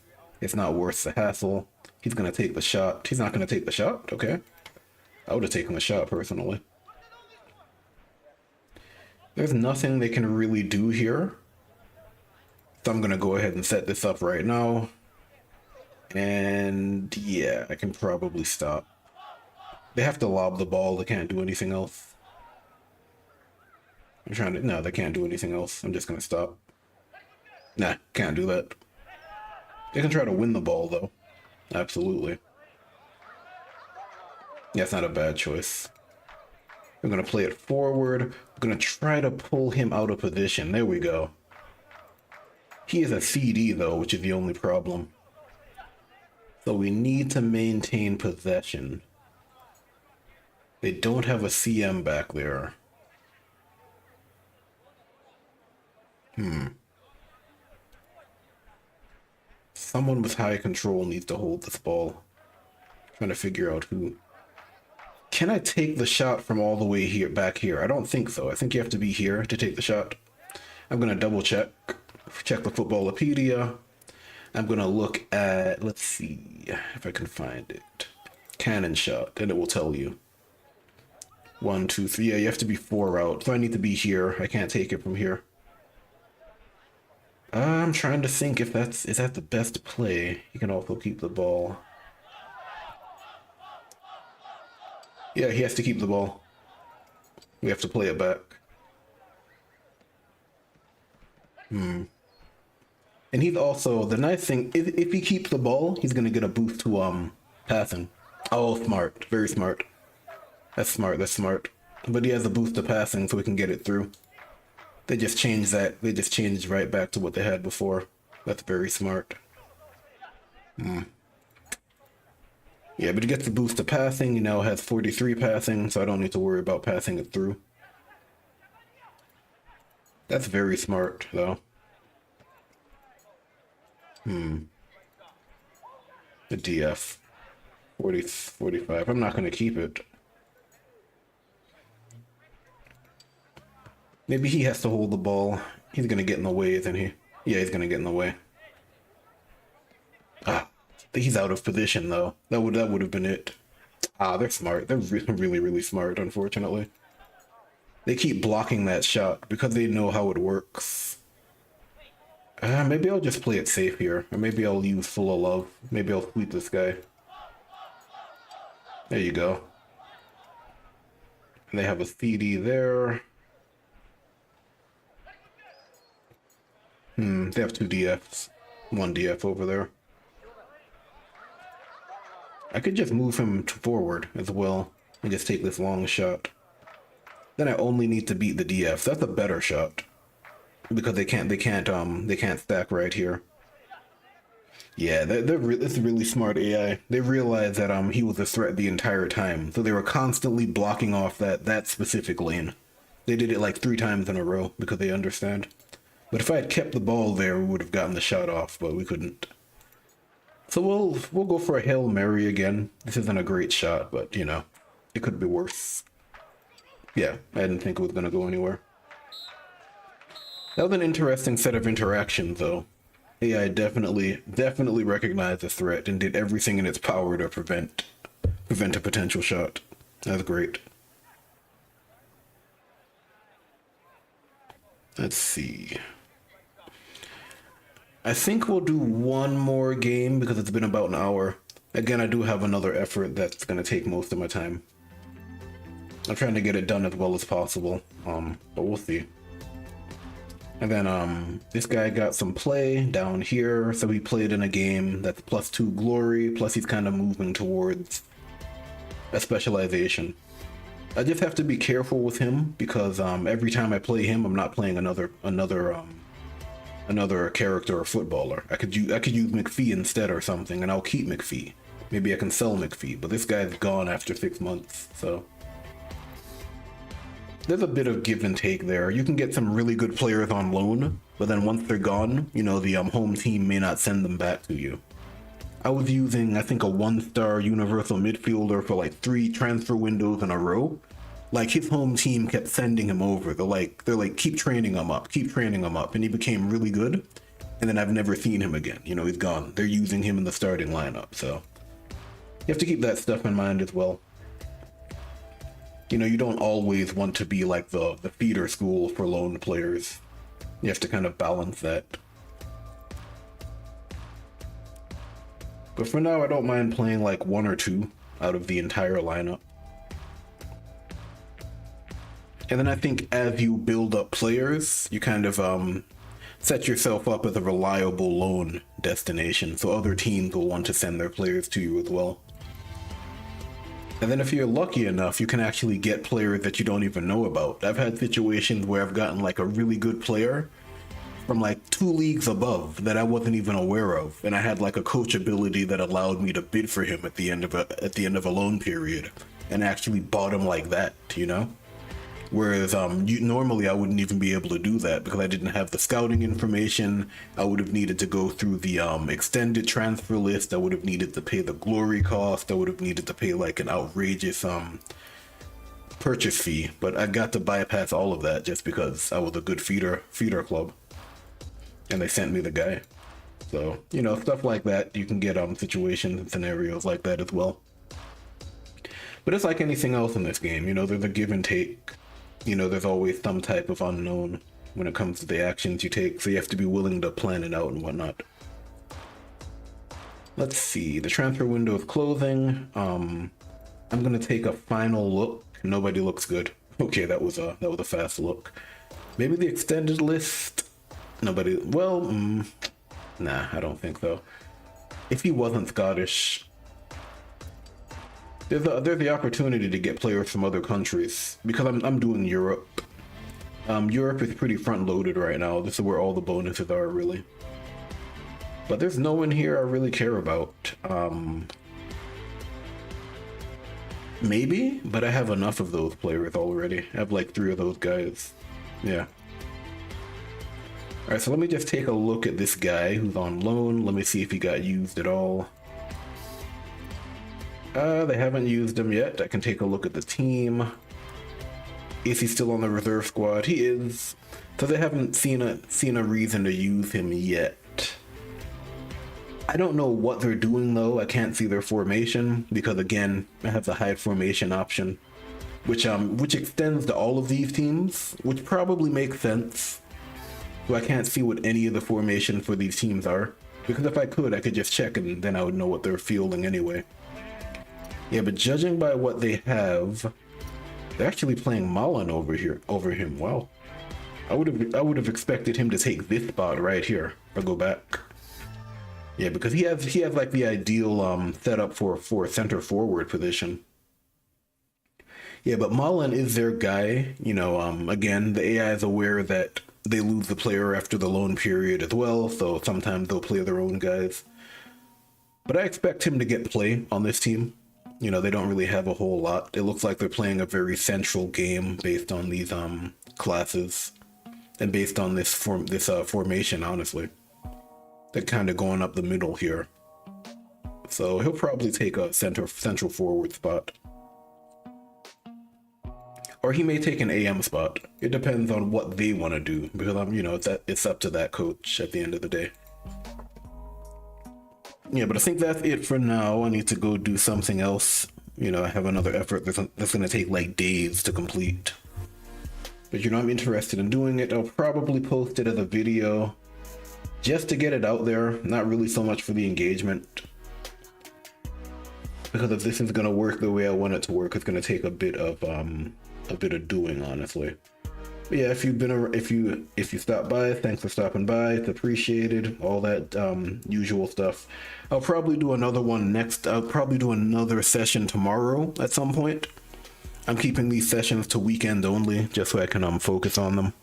It's not worth the hassle. He's gonna take the shot. He's not gonna take the shot? Okay. I would have taken the shot, personally. There's nothing they can really do here. So I'm gonna go ahead and set this up right now. And yeah, I can probably stop. They have to lob the ball, they can't do anything else. I'm trying to, no, they can't do anything else. I'm just gonna stop. Nah, can't do that. They can try to win the ball though. Absolutely. Yeah, it's not a bad choice. I'm gonna play it forward. I'm gonna try to pull him out of position. There we go. He is a CD though, which is the only problem. So we need to maintain possession. They don't have a CM back there. Someone with high control needs to hold this ball. Trying to figure out who. Can I take the shot from all the way here, back here? I don't think so. I think you have to be here to take the shot. I'm gonna double check the Footballopedia. I'm gonna look at, let's see if I can find it. Cannon shot, and it will tell you. 1, 2, 3. Yeah, you have to be 4 out. So I need to be here. I can't take it from here. I'm trying to think if is that the best play? He can also keep the ball. Yeah, he has to keep the ball. We have to play it back. And he's also, the nice thing, if he keeps the ball, he's gonna get a boost to passing. Oh, smart. Very smart. That's smart, that's smart. But he has a boost to passing so we can get it through. They just changed that. They just changed right back to what they had before. That's very smart. Yeah, but he gets the boost to passing. He now has 43 passing, so I don't need to worry about passing it through. That's very smart, though. The DF. 40, 45. I'm not going to keep it. Maybe he has to hold the ball. He's going to get in the way, isn't he? Yeah, he's going to get in the way. Ah, he's out of position, though. That would have been it. Ah, they're smart. They're really, really smart, unfortunately. They keep blocking that shot because they know how it works. Maybe I'll just play it safe here. Or maybe I'll use full of love. Maybe I'll sweep this guy. There you go. And they have a CD there. They have 2 DFs. 1 DF over there. I could just move him forward as well and just take this long shot. Then I only need to beat the DF. That's a better shot. Because they can't stack right here. Yeah, it's really smart AI. They realized that he was a threat the entire time, so they were constantly blocking off that specific lane. They did it like 3 times in a row because they understand. But if I had kept the ball there, we would have gotten the shot off, but we couldn't. So we'll go for a Hail Mary again. This isn't a great shot, but you know, it could be worse. Yeah, I didn't think it was gonna go anywhere. That was an interesting set of interactions, though. AI definitely recognized the threat and did everything in its power to prevent a potential shot. That's great. Let's see. I think we'll do one more game because it's been about an hour. Again, I do have another effort that's going to take most of my time. I'm trying to get it done as well as possible, but we'll see. And then this guy got some play down here, so he played in a game that's +2 glory, plus he's kind of moving towards a specialization. I just have to be careful with him because every time I play him, I'm not playing another another character or footballer. I could use McPhee instead or something, and I'll keep McPhee. Maybe I can sell McPhee, but this guy's gone after 6 months, so there's a bit of give and take there. You can get some really good players on loan, but then once they're gone, you know, the home team may not send them back to you. I was using, I think, a 1-star universal midfielder for like 3 transfer windows in a row. Like, his home team kept sending him over. They're like, keep training him up, and he became really good. And then I've never seen him again. You know, he's gone. They're using him in the starting lineup, so you have to keep that stuff in mind as well. You know, you don't always want to be like the feeder school for loan players. You have to kind of balance that. But for now, I don't mind playing like 1 or 2 out of the entire lineup. And then I think as you build up players, you kind of set yourself up as a reliable loan destination, so other teams will want to send their players to you as well. And then if you're lucky enough, you can actually get players that you don't even know about. I've had situations where I've gotten like a really good player from like 2 leagues above that I wasn't even aware of, and I had like a coach ability that allowed me to bid for him at the end of a loan period, and actually bought him like that, you know. Whereas normally I wouldn't even be able to do that because I didn't have the scouting information. I would have needed to go through the extended transfer list. I would have needed to pay the glory cost. I would have needed to pay like an outrageous purchase fee. But I got to bypass all of that just because I was a good feeder club, and they sent me the guy. So, you know, stuff like that. You can get situations and scenarios like that as well. But it's like anything else in this game. You know, there's a give and take. You know, there's always some type of unknown when it comes to the actions you take, so you have to be willing to plan it out and whatnot. Let's see, the transfer window is closing. I'm gonna take a final look. Nobody looks good. Okay, that was a fast look. Maybe the extended list. Nobody. Well, nah, I don't think so. If he wasn't Scottish, there's the opportunity to get players from other countries, because I'm doing Europe. Europe is pretty front loaded right now. This is where all the bonuses are, really. But there's no one here I really care about. Maybe, but I have enough of those players already. I have like 3 of those guys. Yeah. Alright, so let me just take a look at this guy who's on loan. Let me see if he got used at all. They haven't used him yet. I can take a look at the team. Is he still on the reserve squad? He is. So they haven't seen a reason to use him yet. I don't know what they're doing though. I can't see their formation because again, I have the hide formation option, which extends to all of these teams, which probably makes sense. So I can't see what any of the formations for these teams are, because if I could just check and then I would know what they're fielding anyway. Yeah, but judging by what they have, they're actually playing Malin over him. Wow. I would have expected him to take this spot right here. I'll go back. Yeah, because he has like the ideal setup for a center forward position. Yeah, but Malin is their guy. You know, again, the AI is aware that they lose the player after the loan period as well, so sometimes they'll play their own guys. But I expect him to get play on this team. You know, they don't really have a whole lot. It looks like they're playing a very central game based on these classes and based on this formation, honestly. They're kind of going up the middle here. So he'll probably take a central forward spot. Or he may take an AM spot. It depends on what they want to do, because you know, it's up to that coach at the end of the day. Yeah, but I think that's it for now. I need to go do something else. You know, I have another effort that's going to take like days to complete. But you know, I'm interested in doing it. I'll probably post it as a video just to get it out there. Not really so much for the engagement. Because if this is going to work the way I want it to work, it's going to take a bit of doing, honestly. But yeah, if you stopped by, thanks for stopping by. It's appreciated. All that usual stuff. I'll probably do another one next. I'll probably do another session tomorrow at some point. I'm keeping these sessions to weekend only, just so I can focus on them.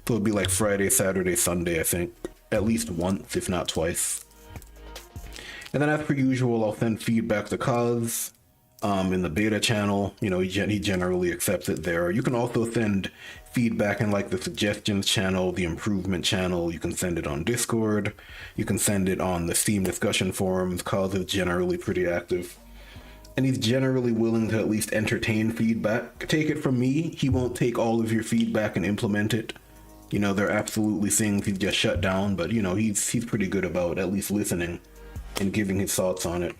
So it'll be like Friday, Saturday, Sunday, I think. At least once, if not twice. And then as per usual, I'll send feedback to Cause in the beta channel. You know, he generally accepts it there. You can also send feedback in like the suggestions channel, the improvement channel. You can send it on Discord. You can send it on the Steam discussion forums. Cause is generally pretty active. And he's generally willing to at least entertain feedback. Take it from me, he won't take all of your feedback and implement it. You know, there are absolutely things he's just shut down, but you know, he's pretty good about at least listening and giving his thoughts on it.